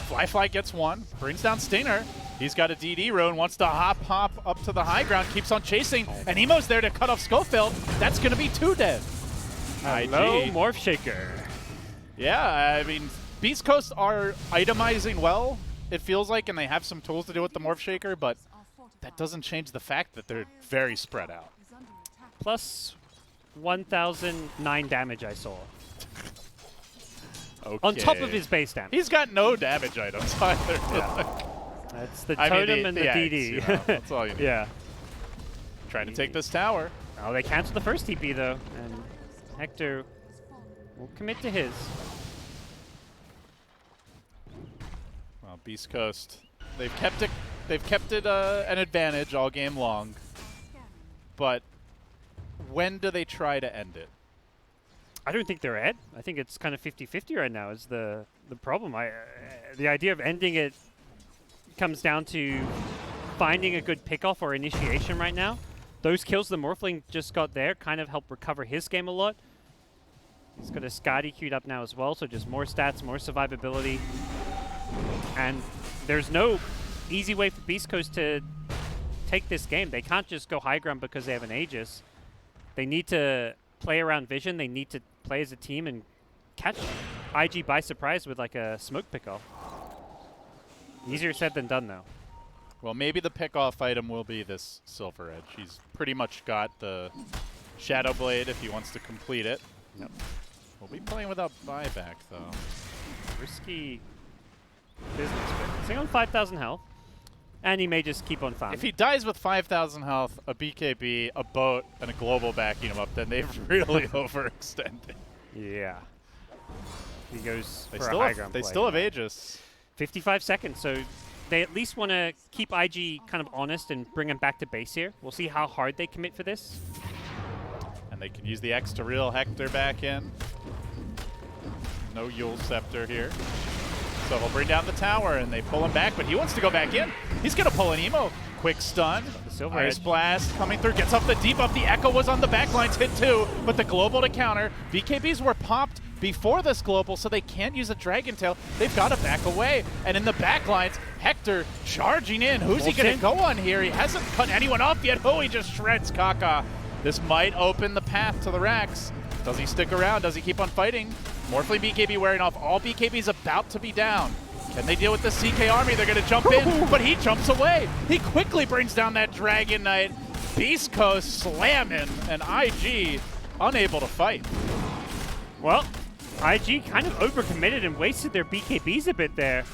Fly gets one. Brings down Stinger. He's got a DD rune, wants to hop up to the high ground, keeps on chasing, and Emo's there to cut off Schofield. That's going to be 2 dead. Hello, Morph Shaker. Yeah, I mean, Beast Coast are itemizing well, it feels like, and they have some tools to do with the Morph Shaker, but that doesn't change the fact that they're very spread out. Plus 1,009 damage I saw. Okay. On top of his base damage. He's got no damage items either. Yeah. That's the totem and the DD. You know, that's all you need. Yeah. Trying to take this tower. Oh, they canceled the first TP though, and Hector will commit to his. Well, Beast Coast, they've kept it an advantage all game long, but when do they try to end it? I don't think they're ahead. I think it's kind of 50-50 right now is the problem. The idea of ending it comes down to finding a good pickoff or initiation right now. Those kills the Morphling just got there kind of help recover his game a lot. He's got a Skadi queued up now as well, so just more stats, more survivability. And there's no easy way for Beast Coast to take this game. They can't just go high ground because they have an Aegis. They need to play around vision. They need to play as a team and catch IG by surprise with like a smoke pickoff. Easier said than done, though. Well, maybe the pickoff item will be this Silver Edge. He's pretty much got the Shadow Blade if he wants to complete it. Yep. We'll be playing without buyback, though. Risky business, but he's on 5,000 health. And he may just keep on farming. If he dies with 5,000 health, a BKB, a boat, and a global backing him up, then they've really overextended. Yeah. He goes They for still a high have, ground they play. still have Aegis. 55 seconds, so they at least want to keep IG kind of honest and bring him back to base here. We'll see how hard they commit for this. And they can use the X to reel Hector back in. No Yule Scepter here. So he'll bring down the tower, and they pull him back, but he wants to go back in. He's going to pull an emo. Quick stun. The Silver Ice Edge. Blast coming through. Gets off the debuff. The Echo was on the backlines. Hit too, but the global to counter. BKBs were popped before this global, so they can't use a Dragon Tail. They've got to back away. And in the backlines, Hector charging in. Who's he going to go on here? He hasn't cut anyone off yet. Oh, he just shreds Kaka. This might open the path to the racks. Does he stick around? Does he keep on fighting? Morphling BKB wearing off. All BKBs about to be down. Can they deal with the CK army? They're going to jump in, but he jumps away. He quickly brings down that Dragon Knight. Beast Coast slamming, and IG unable to fight. Well, IG kind of overcommitted and wasted their BKBs a bit there.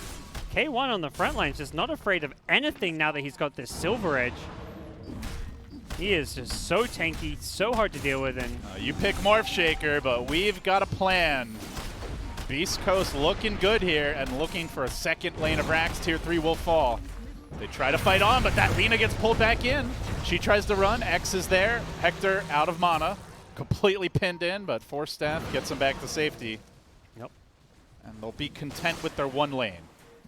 K1 on the front line is just not afraid of anything now that he's got this Silver Edge. He is just so tanky, so hard to deal with. And You pick Morph Shaker, but we've got a plan. Beast Coast looking good here and looking for a second lane of racks. Tier 3 will fall. They try to fight on, but that Lina gets pulled back in. She tries to run. X is there. Hector out of mana. Completely pinned in, but Force Staff gets him back to safety. Yep. And they'll be content with their one lane,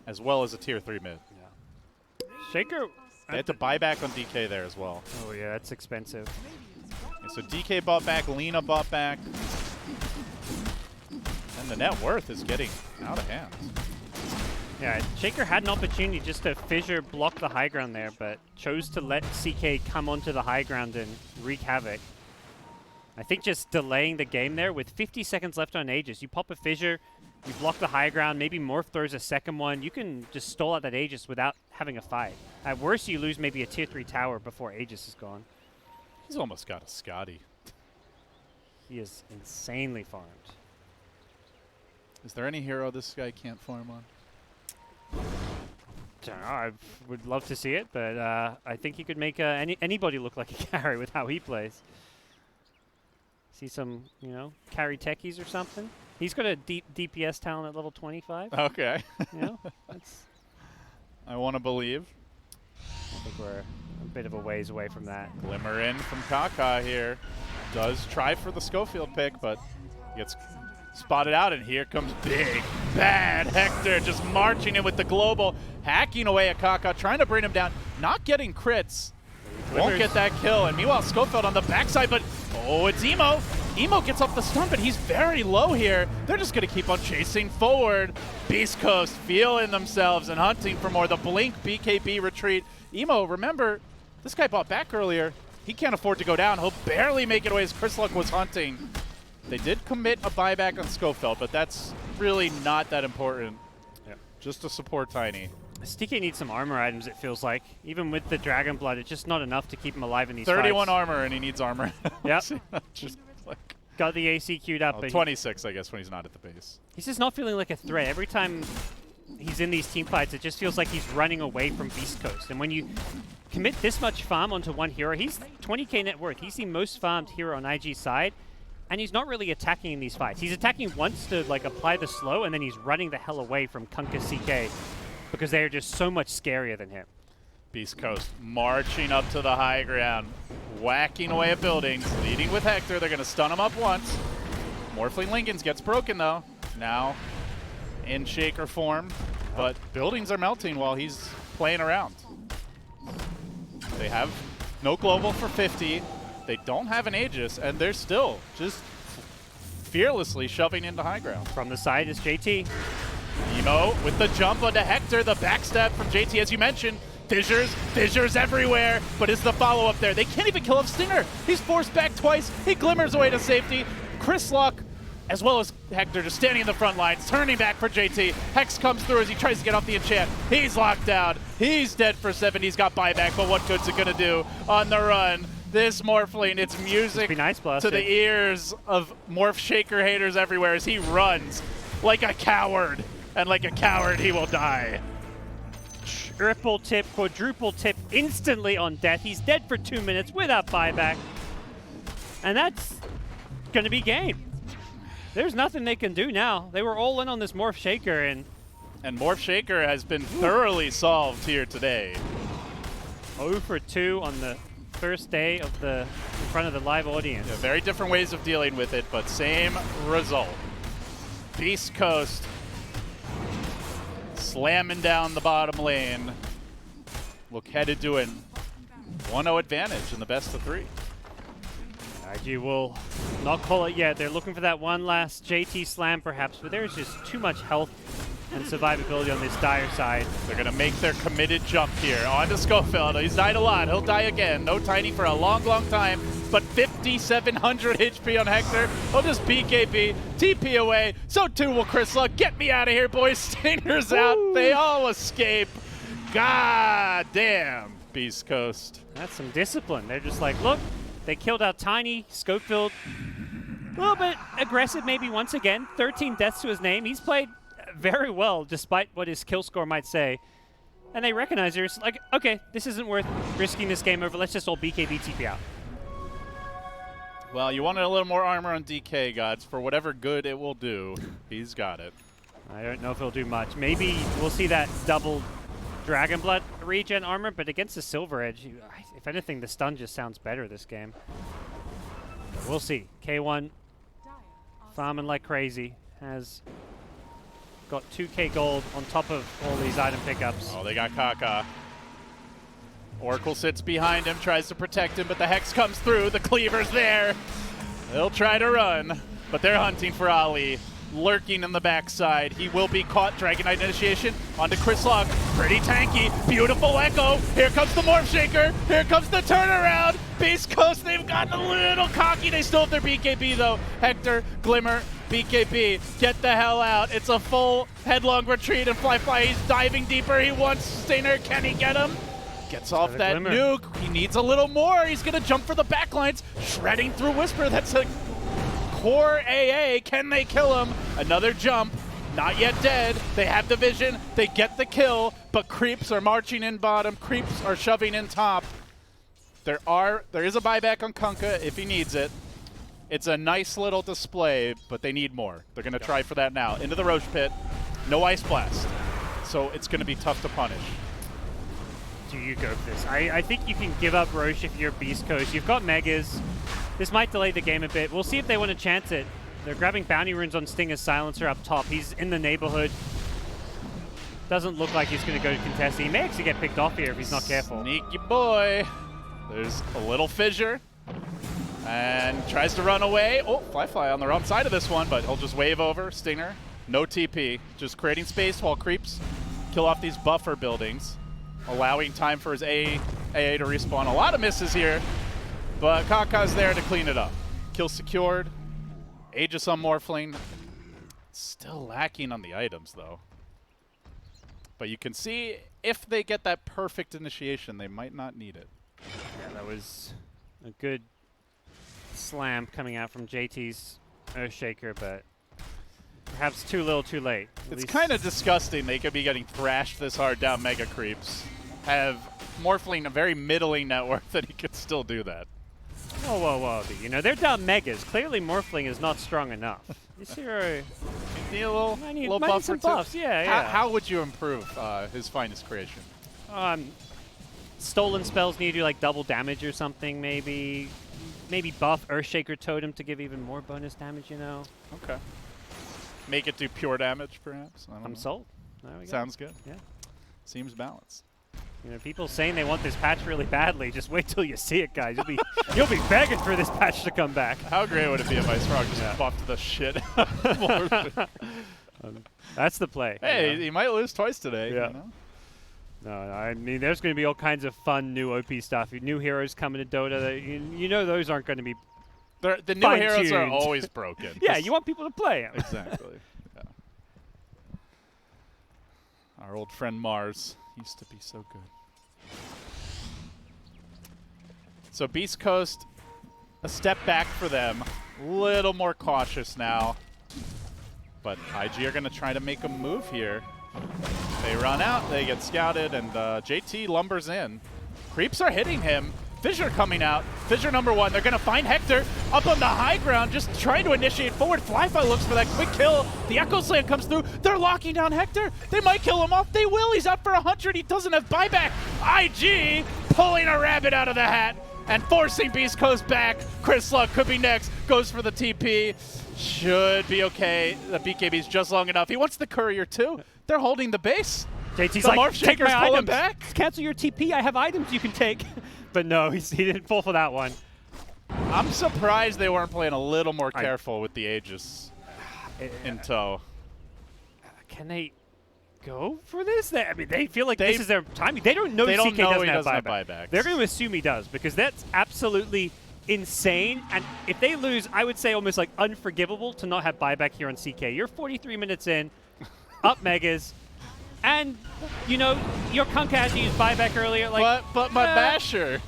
as well as a Tier 3 mid. Shaker. They had to buy back on DK there as well. Oh yeah, that's expensive. Okay, so DK bought back, Lina bought back. And the net worth is getting out of hand. Yeah, Shaker had an opportunity just to fissure block the high ground there, but chose to let CK come onto the high ground and wreak havoc. I think just delaying the game there with 50 seconds left on Aegis. You pop a fissure, you block the high ground, maybe Morph throws a second one. You can just stall out that Aegis without having a fight. At worst, you lose maybe a tier 3 tower before Aegis is gone. He's almost got a Skadi. He is insanely farmed. Is there any hero this guy can't farm on? Don't know, I would love to see it, but I think he could make anybody look like a carry with how he plays. See some, you know, carry techies or something. He's got a deep DPS talent at level 25. Okay. You know, that's. I want to believe. I think we're a bit of a ways away from that. Glimmer in from Kaka here. Does try for the Schofield pick, but gets spotted out, and here comes big, bad Hector just marching in with the global, hacking away at Kaka, trying to bring him down, not getting crits. Won't get that kill, and meanwhile Schofield on the backside, but oh, it's Emo. Emo gets off the stun, but he's very low here. They're just going to keep on chasing forward. Beast Coast feeling themselves and hunting for more. The Blink BKB retreat. Emo, remember, this guy bought back earlier. He can't afford to go down. He'll barely make it away as Chris Luck was hunting. They did commit a buyback on Schofield, but that's really not that important. Yep. Just to support Tiny. STK needs some armor items, it feels like. Even with the Dragon Blood, it's just not enough to keep him alive in these 31 fights. armor, and he needs armor. Yep. Just like Got the AC queued up. But 26, I guess, when he's not at the base. he's just not feeling like a threat. Every time he's in these team fights, it just feels like he's running away from Beast Coast. And when you commit this much farm onto one hero, he's 20k net worth. He's the most farmed hero on IG's side. And he's not really attacking in these fights. He's attacking once to like apply the slow, and then he's running the hell away from Kunkka CK because they are just so much scarier than him. Beast Coast marching up to the high ground. whacking away at buildings, leading with Hector. They're going to stun him up once. Morphling Lincolns gets broken, though. Now in Shaker form, but buildings are melting while he's playing around. They have no global for 50. They don't have an Aegis, and they're still just fearlessly shoving into high ground. From the side is JT. Nemo with the jump onto Hector, the backstab from JT, as you mentioned. Fissures everywhere, but is the follow-up there? They can't even kill off Stinger. He's forced back twice. He glimmers away to safety. Chris Luck, as well as Hector, just standing in the front lines, turning back for JT. Hex comes through as he tries to get off the enchant. He's locked down. He's dead for 7. He's got buyback, but what good's it gonna do on the run? This Morphling, it's music to the ears of Morph Shaker haters everywhere as he runs like a coward, and like a coward he will die. Triple tip, quadruple tip, instantly on death. He's dead for 2 minutes without buyback. And that's going to be game. There's nothing they can do now. They were all in on this Morph Shaker. And Morph Shaker has been thoroughly solved here today. 0 for 2 on the first day of in front of the live audience. Yeah, very different ways of dealing with it, but same result. Beast Coast slamming down the bottom lane. Look headed to an 1-0 advantage in the best of 3. IG will not call it yet. They're looking for that one last JT slam perhaps, but there's just too much health and survivability on this Dire side. They're going to make their committed jump here onto Schofield. He's died a lot. He'll die again. No Tiny for a long, long time, but 5,700 HP on Hector. He'll just BKB, TP away. So too will Chris Luck. Get me out of here, boys. Stinger's out. They all escape. God damn, Beast Coast. That's some discipline. They're just like, look, they killed out Tiny, Schofield. A little bit aggressive maybe once again. 13 deaths to his name. He's played very well, despite what his kill score might say. And they recognize there's like, okay, this isn't worth risking this game over. Let's just all BKB TP out. Well, you wanted a little more armor on DK, Gods. For whatever good it will do, he's got it. I don't know if it'll do much. Maybe we'll see that double Dragon Blood regen armor, but against the Silver Edge, if anything, the stun just sounds better this game. But we'll see. K1 farming like crazy. Has got 2k gold on top of all these item pickups. Oh, they got Kaka. Oracle sits behind him, tries to protect him, but the Hex comes through. The Cleaver's there. They'll try to run, but they're hunting for Ali. Lurking in the backside. He will be caught. Dragon Knight initiation onto Chris Luck. Pretty tanky. Beautiful echo. Here comes the Morph Shaker. Here comes the turnaround. Beast Coast, they've gotten a little cocky. They still have their BKB though. Hector, Glimmer, BKB. Get the hell out. It's a full headlong retreat, and Fly. He's diving deeper. He wants Stinger. Can he get him? Gets off that Glimmer. nuke. He needs a little more. He's going to jump for the backlines. Shredding through Whisper. That's a core AA. Can they kill him? Another jump. Not yet dead. They have the vision. They get the kill, but creeps are marching in bottom. Creeps are shoving in top. There is a buyback on Kunkka if he needs it. It's a nice little display, but they need more. They're going to try for that now. Into the Roche Pit. No Ice Blast. So it's going to be tough to punish. Do you go for this? I think you can give up Roche if you're Beast Coast. You've got Megas. This might delay the game a bit. We'll see if they want to chance it. They're grabbing bounty runes on Stinger's Silencer up top. He's in the neighborhood. Doesn't look like he's going to go to contest. He may actually get picked off here if he's not careful. Sneaky boy. There's a little fissure. And tries to run away. Oh, Fly on the wrong side of this one, but he'll just wave over. Stinger, no TP. Just creating space while creeps kill off these buffer buildings, allowing time for his AA to respawn. A lot of misses here, but Kaka's there to clean it up. Kill secured. Aegis on Morphling. Still lacking on the items, though. But you can see if they get that perfect initiation, they might not need it. Yeah, that was a good slam coming out from JT's Earthshaker, but perhaps too little too late. It's kind of disgusting they could be getting thrashed this hard down Mega Creeps. Have Morphling a very middling net worth that he could still do that. Whoa, whoa, whoa. You know, they're down Megas. Clearly Morphling is not strong enough. You see her... Need a little, might need buff some or two. buffs, yeah. How would you improve his finest creation? stolen spells need to do like double damage or something, maybe. Maybe buff Earthshaker Totem to give even more bonus damage, you know? Okay. Make it do pure damage, perhaps? I'm sold. There we go. Sounds good. Yeah. Seems balanced. You know, people saying they want this patch really badly. Just wait till you see it, guys. You'll be begging for this patch to come back. How great would it be if Ice Frog just buffed the shit out of That's the play. Hey, he might lose twice today. Yeah. You know? No, I mean, there's going to be all kinds of fun new OP stuff. New heroes coming to Dota. That you know those aren't going to be the new heroes are always broken. Yeah, you want people to play them. Exactly. Yeah. Our old friend Mars used to be so good. So Beast Coast, a step back for them. A little more cautious now. But IG are going to try to make a move here. They run out, they get scouted, and JT lumbers in. Creeps are hitting him. Fissure coming out. Fissure number 1. They're going to find Hector up on the high ground, just trying to initiate forward. Flyfi looks for that quick kill. The Echo Slam comes through. They're locking down Hector. They might kill him off. They will. He's out for 100. He doesn't have buyback. IG pulling a rabbit out of the hat and forcing Beast Coast back. Chris Luck could be next. Goes for the TP. Should be okay. The BKB's just long enough. He wants the courier too. They're holding the base. JT's the like, Morph take my Shaker's pulling items. back. Cancel your TP. I have items you can take. But no, he didn't fall for that one. I'm surprised they weren't playing a little more careful with the Aegis in tow. Can they go for this? I mean, they feel like this is their timing. They don't know CK doesn't have buyback. They're going to assume he does because that's absolutely insane. And if they lose, I would say almost like unforgivable to not have buyback here on CK. You're 43 minutes in, up megas, and you know your Kunkka had to use buyback earlier. Like, but my basher.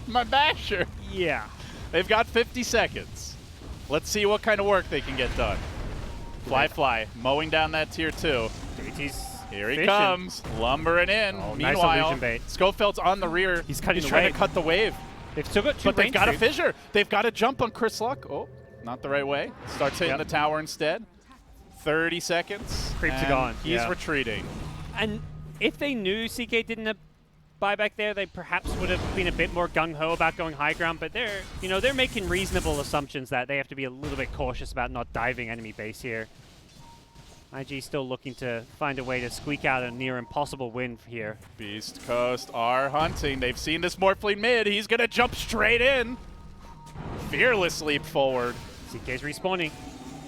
Yeah, they've got 50 seconds. Let's see what kind of work they can get done. Fly, mowing down that tier 2. JT's here he fishing. comes, lumbering in. Oh, Meanwhile, nice bait. Schofeld's on the rear. He's trying to cut the wave. They've still got 2 But they've got a range fissure. They've got a jump on Chris Luck. Oh, not the right way. Starts hitting the tower instead. 30 seconds. Creeps are gone. He's retreating. And if they knew CK didn't have buyback there, they perhaps would have been a bit more gung-ho about going high ground. But they're making reasonable assumptions that they have to be a little bit cautious about not diving enemy base here. IG still looking to find a way to squeak out a near impossible win here. Beast Coast are hunting. They've seen this Morphling mid. He's going to jump straight in. Fearless leap forward. CK's respawning.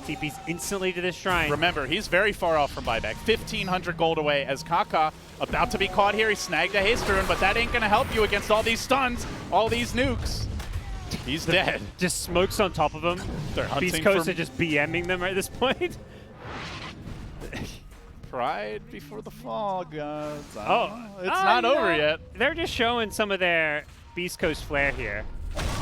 TP's instantly to this shrine. Remember, he's very far off from buyback. 1,500 gold away as Kaka about to be caught here. He snagged a haste rune, but that ain't going to help you against all these stuns, all these nukes. He's dead. Just smokes on top of him. They're hunting Beast Coast are just BMing them at this point. Pride before the fall, guys. It's Oh, not over yet. They're just showing some of their Beast Coast flair here.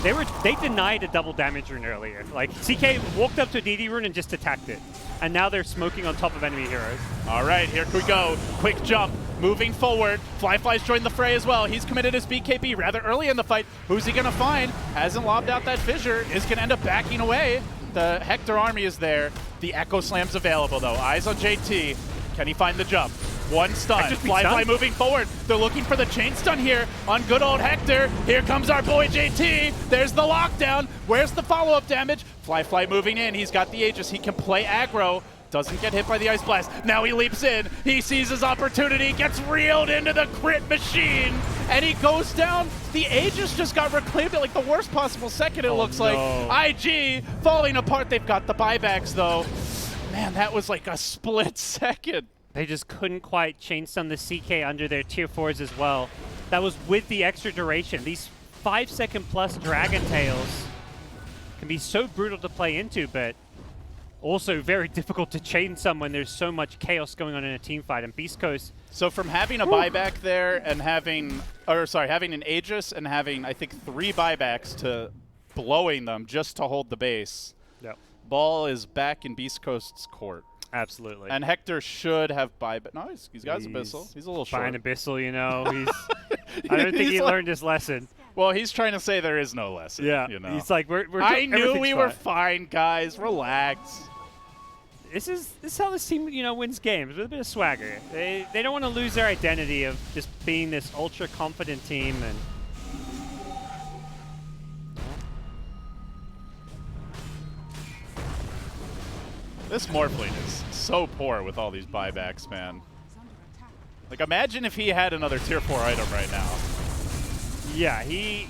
They denied a double damage rune earlier. Like, CK walked up to a DD rune and just attacked it. And now they're smoking on top of enemy heroes. All right, here we go. Quick jump, moving forward. Fly's joined the fray as well. He's committed his BKB rather early in the fight. Who's he going to find? Hasn't lobbed out that fissure. Is going to end up backing away. The Hector army is there. The Echo Slam's available, though. Eyes on JT. Can he find the jump? One stun. Fly moving forward. They're looking for the chain stun here on good old Hector. Here comes our boy JT. There's the lockdown. Where's the follow-up damage? Fly moving in. He's got the Aegis. He can play aggro. Doesn't get hit by the Ice Blast. Now he leaps in. He sees his opportunity. Gets reeled into the crit machine. And he goes down. The Aegis just got reclaimed at like the worst possible second, it looks like. IG falling apart. They've got the buybacks, though. Man, that was like a split second. They just couldn't quite chain stun the CK under their tier 4s as well. That was with the extra duration. These 5-second plus Dragon Tails can be so brutal to play into, but also very difficult to chain some when there's so much chaos going on in a team fight. And Beast Coast. So from having a buyback there and having an Aegis and having, I think, 3 buybacks to blowing them just to hold the base. Yep. Ball is back in Beast Coast's court. Absolutely. And Hector should have buyback. No, he's got his Abyssal. He's a little short. Fine Abyssal, you know. I don't think he learned his lesson. Well, he's trying to say there is no lesson. Yeah. You know? He's like, I knew we were fine, guys. Relax. This is how this team, wins games with a bit of swagger. They don't want to lose their identity of just being this ultra confident team, and This Morphling is so poor with all these buybacks, man. Like, imagine if he had another tier 4 item right now. Yeah, he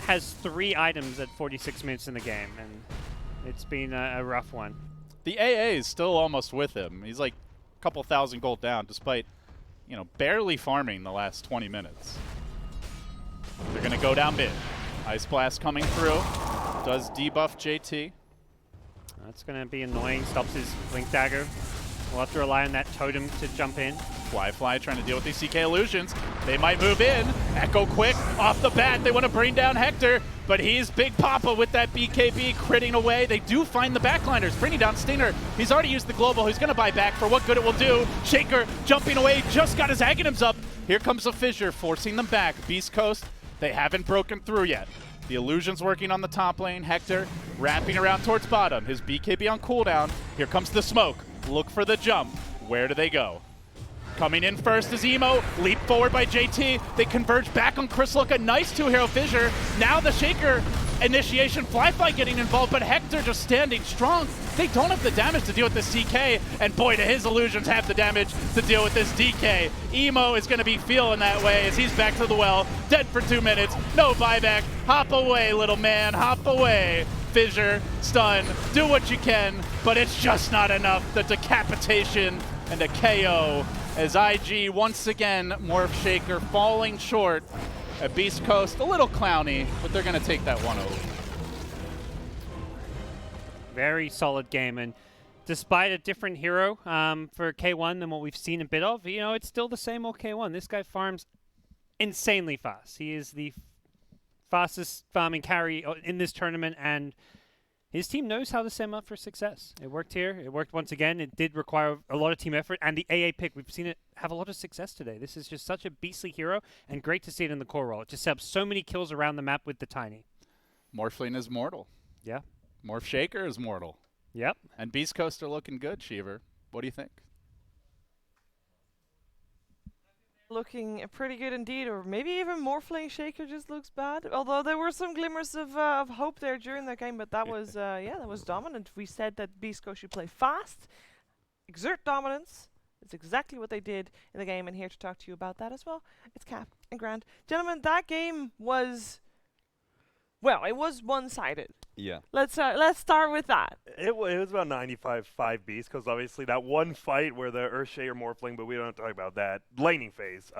has 3 items at 46 minutes in the game, and it's been a rough one. The AA is still almost with him. He's like a couple thousand gold down, despite, you know, barely farming the last 20 minutes. They're going to go down mid. Ice Blast coming through. Does debuff JT. That's going to be annoying. Stops his Blink Dagger. We'll have to rely on that totem to jump in. Fly trying to deal with these CK illusions. They might move in. Echo quick off the bat. They want to bring down Hector, but he's Big Papa with that BKB critting away. They do find the backliners, bringing down Stinger. He's already used the global. He's going to buy back for what good it will do. Shaker jumping away, just got his Aghanims up. Here comes the Fissure, forcing them back. Beast Coast, they haven't broken through yet. The illusion's working on the top lane. Hector wrapping around towards bottom. His BKB on cooldown. Here comes the smoke. Look for the jump. Where do they go? Coming in first is Emo. Leap forward by JT. They converge back on Crystallook. A nice 2-hero Fissure. Now the Shaker initiation. Fly getting involved, but Hector just standing strong. They don't have the damage to deal with this CK, and boy, do his illusions have the damage to deal with this DK. Emo is going to be feeling that way as he's back to the well. Dead for 2 minutes. No buyback. Hop away, little man. Hop away. Fissure, stun, do what you can, but it's just not enough. The decapitation and a KO as IG once again, Morph Shaker falling short at Beast Coast. A little clowny, but they're going to take that 1-0. Very solid game, and despite a different hero for K1 than what we've seen a bit of, you know, it's still the same old K1. This guy farms insanely fast. He is the fastest farming carry in this tournament, and his team knows how to set him up for success. It worked here. It worked once again. It did require a lot of team effort, and the AA pick, we've seen it have a lot of success today. This is just such a beastly hero, and great to see it in the core role. It just set up so many kills around the map with the Tiny. Morphling is mortal. Yeah. Morph Shaker is mortal. Yep. And Beast Coast are looking good, Shiver. What do you think? Looking pretty good indeed, or maybe even Morphling Shaker just looks bad. Although there were some glimmers of hope there during that game, but that was that was dominant. We said that Beast Coast should play fast, exert dominance. It's exactly what they did in the game, and here to talk to you about that as well, it's Cap and Grant. Gentlemen, that game was, well, it was one-sided. Yeah. Let's start with that. It was about 95-5 Beast, because obviously that one fight where the Earthshaker Morphling, but we don't have to talk about that, laning phase,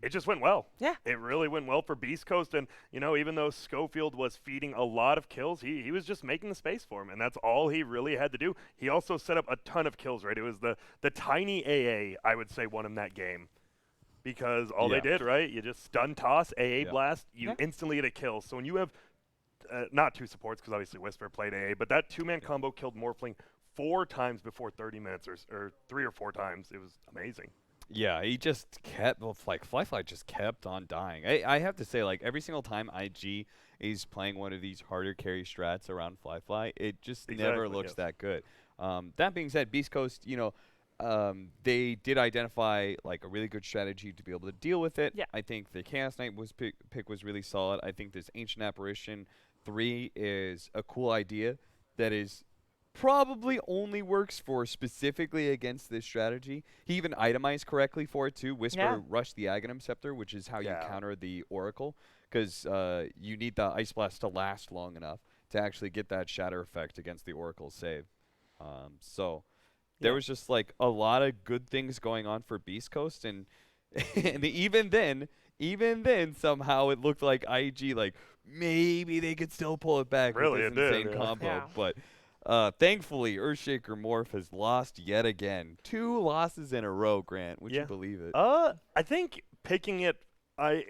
it just went well. Yeah. It really went well for Beast Coast, and, you know, even though Schofield was feeding a lot of kills, he was just making the space for him, and that's all he really had to do. He also set up a ton of kills, right? It was the tiny AA, I would say, won him that game. Because all they did, right, you just stun toss, AA blast, you instantly get a kill. So when you have not 2 supports, because obviously Whisper played AA, but that 2-man combo killed Morphling 4 times before 30 minutes, or 3 or 4 times. It was amazing. Yeah, he just kept, well, like, Fly just kept on dying. I have to say, like, every single time IG is playing one of these harder carry strats around Fly, it just never looks that good. That being said, Beast Coast, you know, they did identify like a really good strategy to be able to deal with it. Yeah. I think the Chaos Knight pick was really solid. I think this Ancient Apparition 3 is a cool idea that is probably only works for specifically against this strategy. He even itemized correctly for it too. Whisper rushed the Aghanim Scepter, which is how you counter the Oracle, because you need the Ice Blast to last long enough to actually get that shatter effect against the Oracle save. So there was just like a lot of good things going on for Beast Coast, and even then somehow it looked like IG like maybe they could still pull it back Really, with this insane combo. But thankfully Earthshaker Morph has lost yet again. 2 losses in a row, Grant. Would you believe it? I think picking it, I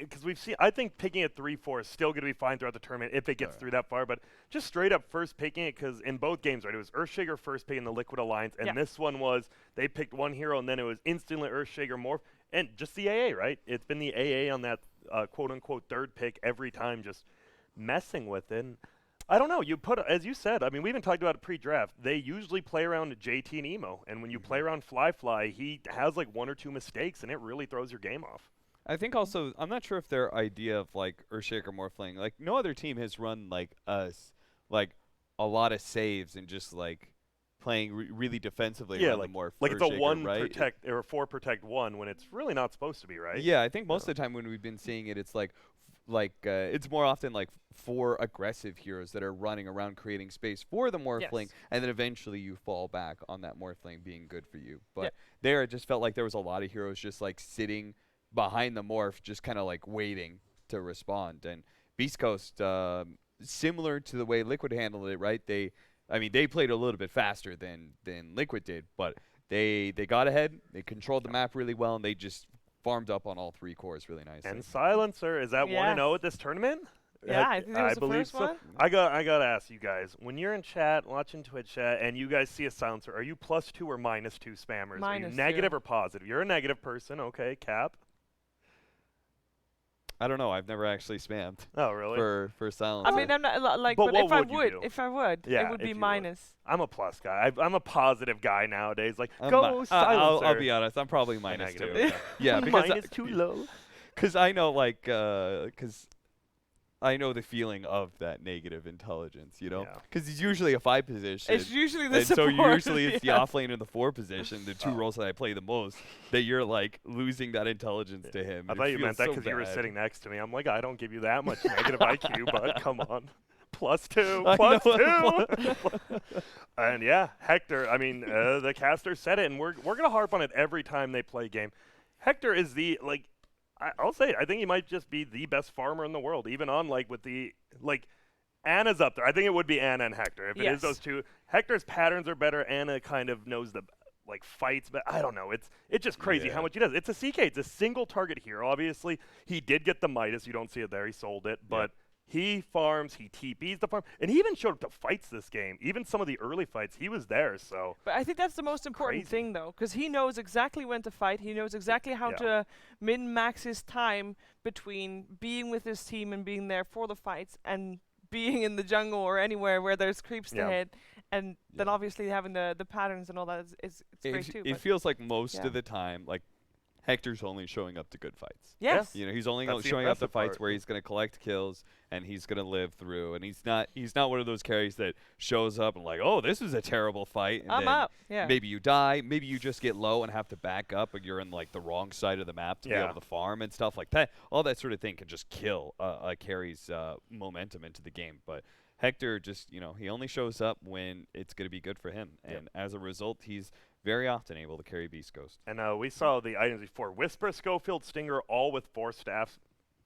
think picking it 3-4 is still going to be fine throughout the tournament if it gets through that far. But just straight up first picking it, because in both games, right, it was Earthshaker first picking the Liquid Alliance, and this one was they picked one hero, and then it was instantly Earthshaker Morph, and just the AA, right? It's been the AA on that quote-unquote 3rd pick every time, just messing with it. And I don't know. You put, as you said, I mean, we even talked about it pre-draft. They usually play around JT and Emo, and when you play around Fly, he has like 1 or 2 mistakes, and it really throws your game off. I think also, I'm not sure if their idea of like Earthshaker Morphling, like no other team has run like us, like a lot of saves and just like playing really defensively Yeah, around like the Morph. it's a Earthshaker, 1 right? protect or a 4 protect 1 when it's really not supposed to be, right? Yeah, I think most of the time when we've been seeing it, it's it's more often like 4 aggressive heroes that are running around creating space for the Morphling, and then eventually you fall back on that Morphling being good for you. But there, it just felt like there was a lot of heroes just like sitting behind the Morph, just kind of like waiting to respond. And Beast Coast, similar to the way Liquid handled it, right? They played a little bit faster than Liquid did, but they got ahead, they controlled the map really well, and they just farmed up on all 3 cores really nicely. And Silencer, is that 1-0 at this tournament? Yeah, I think it was the believe first so. one. I gotta ask you guys, when you're in chat, watching Twitch chat, and you guys see a Silencer, are you +2 or -2 spammers? Are you negative or positive? You're a negative person, okay, Cap. I don't know. I've never actually spammed. Oh, really? For Silencer. I mean, I'm not like, But but if I would, it would be minus. I'm a plus guy. I'm a positive guy nowadays. Like, go Silencer. I'll be honest. I'm probably -2. Negative. Yeah, because minus too low. Because I know, because I know the feeling of that negative intelligence, you know? Because it's usually a 5 position. It's usually the and support. so usually it's the offlane and the 4 position, the 2 roles that I play the most, that you're, like, losing that intelligence to him. I thought you meant that because you were sitting next to me. I'm like, I don't give you that much negative IQ, but come on. +2, +2. And, yeah, Hector, I mean, the caster said it, and we're going to harp on it every time they play game. Hector is the, like, I'll say it. I think he might just be the best farmer in the world, even on with the Anna's up there. I think it would be Anna and Hector if it is those two. Hector's patterns are better. Anna kind of knows the fights, but I don't know. It's just crazy how much he does. It's a CK. It's a single target hero. Obviously, he did get the Midas. You don't see it there. He sold it, but. He farms, he TPs the farm, and he even showed up to fights this game. Even some of the early fights, he was there. So, but I think that's the most important thing, though, because he knows exactly when to fight. He knows exactly how to min-max his time between being with his team and being there for the fights and being in the jungle or anywhere where there's creeps to hit. And then obviously having the patterns and all that is great too. It feels like most of the time, like, Hector's only showing up to good fights. Yes. You know, he's only showing up to fights where he's going to collect kills and he's going to live through. And he's not one of those carries that shows up and like, oh, this is a terrible fight. And I'm then up. Yeah. Maybe you die. Maybe you just get low and have to back up, or you're in like the wrong side of the map to be able to farm and stuff like that. All that sort of thing can just kill a carry's momentum into the game. But Hector just, you know, he only shows up when it's going to be good for him. And as a result, he's very often able to carry Beast Coast. And we saw the items before. Whisper, Schofield, Stinger, all with 4 staffs.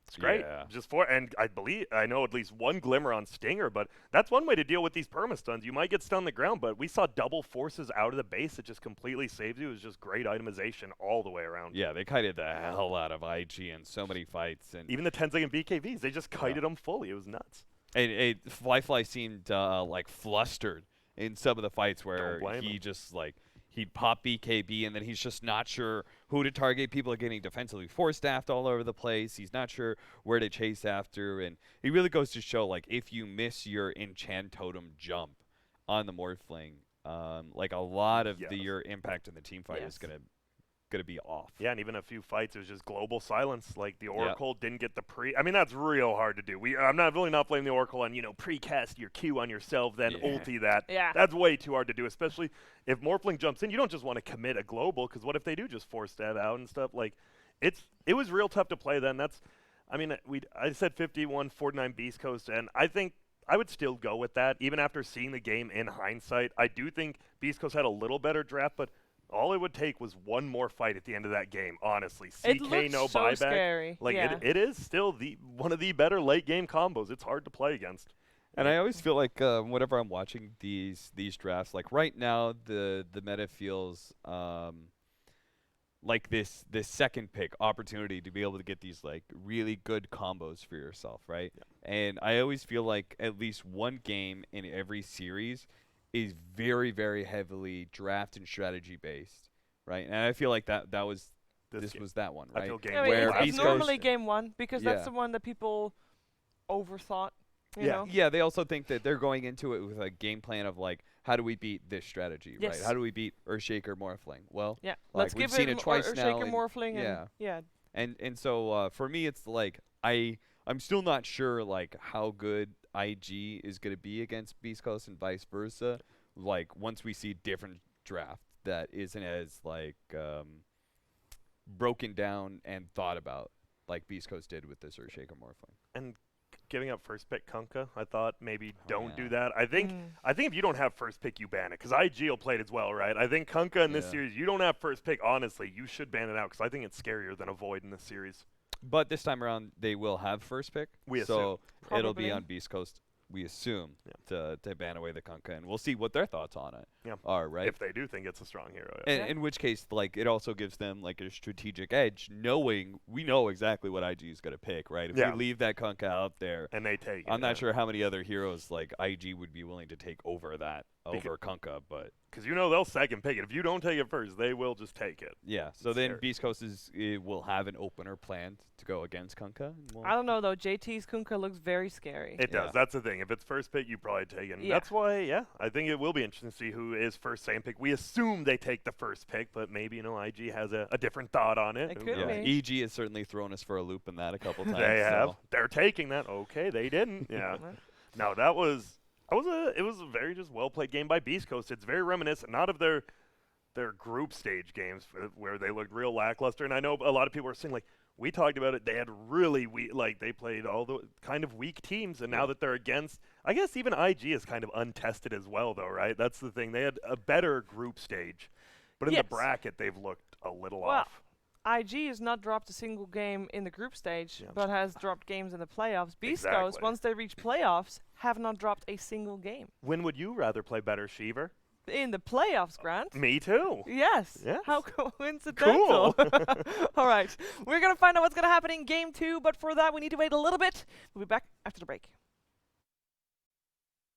It's great. Yeah. Just 4, and I know at least 1 glimmer on Stinger, but that's one way to deal with these perma-stuns. You might get stunned on the ground, but we saw double forces out of the base. It just completely saves you. It was just great itemization all the way around. Yeah, they kited the hell out of IG in so many fights. And even the 10-second BKVs, they just kited them fully. It was nuts. And Fly seemed like flustered in some of the fights where he just like he'd pop BKB and then he's just not sure who to target. People are getting defensively force-staffed all over the place. He's not sure where to chase after. And he really goes to show, like, if you miss your enchant totem jump on the Morphling, like a lot of your impact in the team fight is going to be off. Yeah, and even a few fights, it was just global silence. Like, the Oracle didn't get the pre... I mean, that's real hard to do. I'm not blaming the Oracle on, pre-cast your Q on yourself, then ulti that. Yeah. That's way too hard to do, especially if Morphling jumps in. You don't just want to commit a global, because what if they do just force that out and stuff? Like, it was real tough to play then. I said 51-49 Beast Coast, and I think I would still go with that, even after seeing the game in hindsight. I do think Beast Coast had a little better draft, but all it would take was one more fight at the end of that game, honestly. It CK, no so buyback. Scary. Like, it is still one of the better late-game combos. It's hard to play against. And I always feel like whenever I'm watching these drafts, like right now the meta feels like this second pick opportunity to be able to get these like really good combos for yourself, right? Yeah. And I always feel like at least one game in every series is very, very heavily draft and strategy based, right? And I feel like this was that one, right? I feel game it's normally game 1 because that's the one that people overthought. You know? Yeah, they also think that they're going into it with a game plan of like, how do we beat this strategy, right? How do we beat Earthshaker Morphling? Well, let's we've give seen it twice now. Earthshaker Morphling And so for me, it's like I'm still not sure like how good IG is going to be against Beast Coast and vice versa. like once we see different draft that isn't as like broken down and thought about like Beast Coast did with this Earthshaker Morphling. And giving up first pick Kunkka, I thought maybe don't yeah. do that. I think if you don't have first pick, you ban it, because IG will play it as well, right? I think Kunkka in this series, you don't have first pick. Honestly, you should ban it out, because I think it's scarier than a Void in this series. But this time around, they will have first pick. We so assume. it'll be on Beast Coast, we assume, to ban away the Kunkka, and we'll see what their thoughts on it are, right? If they do think it's a strong hero. And in which case, like, it also gives them like a strategic edge, knowing we know exactly what IG is going to pick, right? If we leave that Kunkka out there, and they take it, I'm not sure how many other heroes like IG would be willing to take over that over Kunkka, but because they'll second pick it. If you don't take it first, they will just take it. Yeah. So then Beast Coast will have an opener planned to go against Kunkka. I don't know though. JT's Kunkka looks very scary. It does. That's the thing. If it's first pick, you probably take it. And that's why, I think it will be interesting to see who is first second pick. We assume they take the first pick, but maybe IG has a different thought on it. It could be. EG has certainly thrown us for a loop in that a couple times. They have. They're taking that. Okay, they didn't. Yeah. No, it was a very just well played game by Beast Coast. It's very reminiscent, not of their group stage games where they looked real lackluster. And I know a lot of people are saying, like, we talked about it, they had really they played all the kind of weak teams, and now that they're against, I guess even IG is kind of untested as well, though, right? That's the thing. They had a better group stage, but in the bracket they've looked a little off. IG has not dropped a single game in the group stage, but has dropped games in the playoffs. Beast Coast, once they reach playoffs, have not dropped a single game. When would you rather play better, Shiver? In the playoffs, Grant. Me too. Yes. How coincidental. Cool. All right. We're going to find out what's going to happen in Game 2, but for that we need to wait a little bit. We'll be back after the break.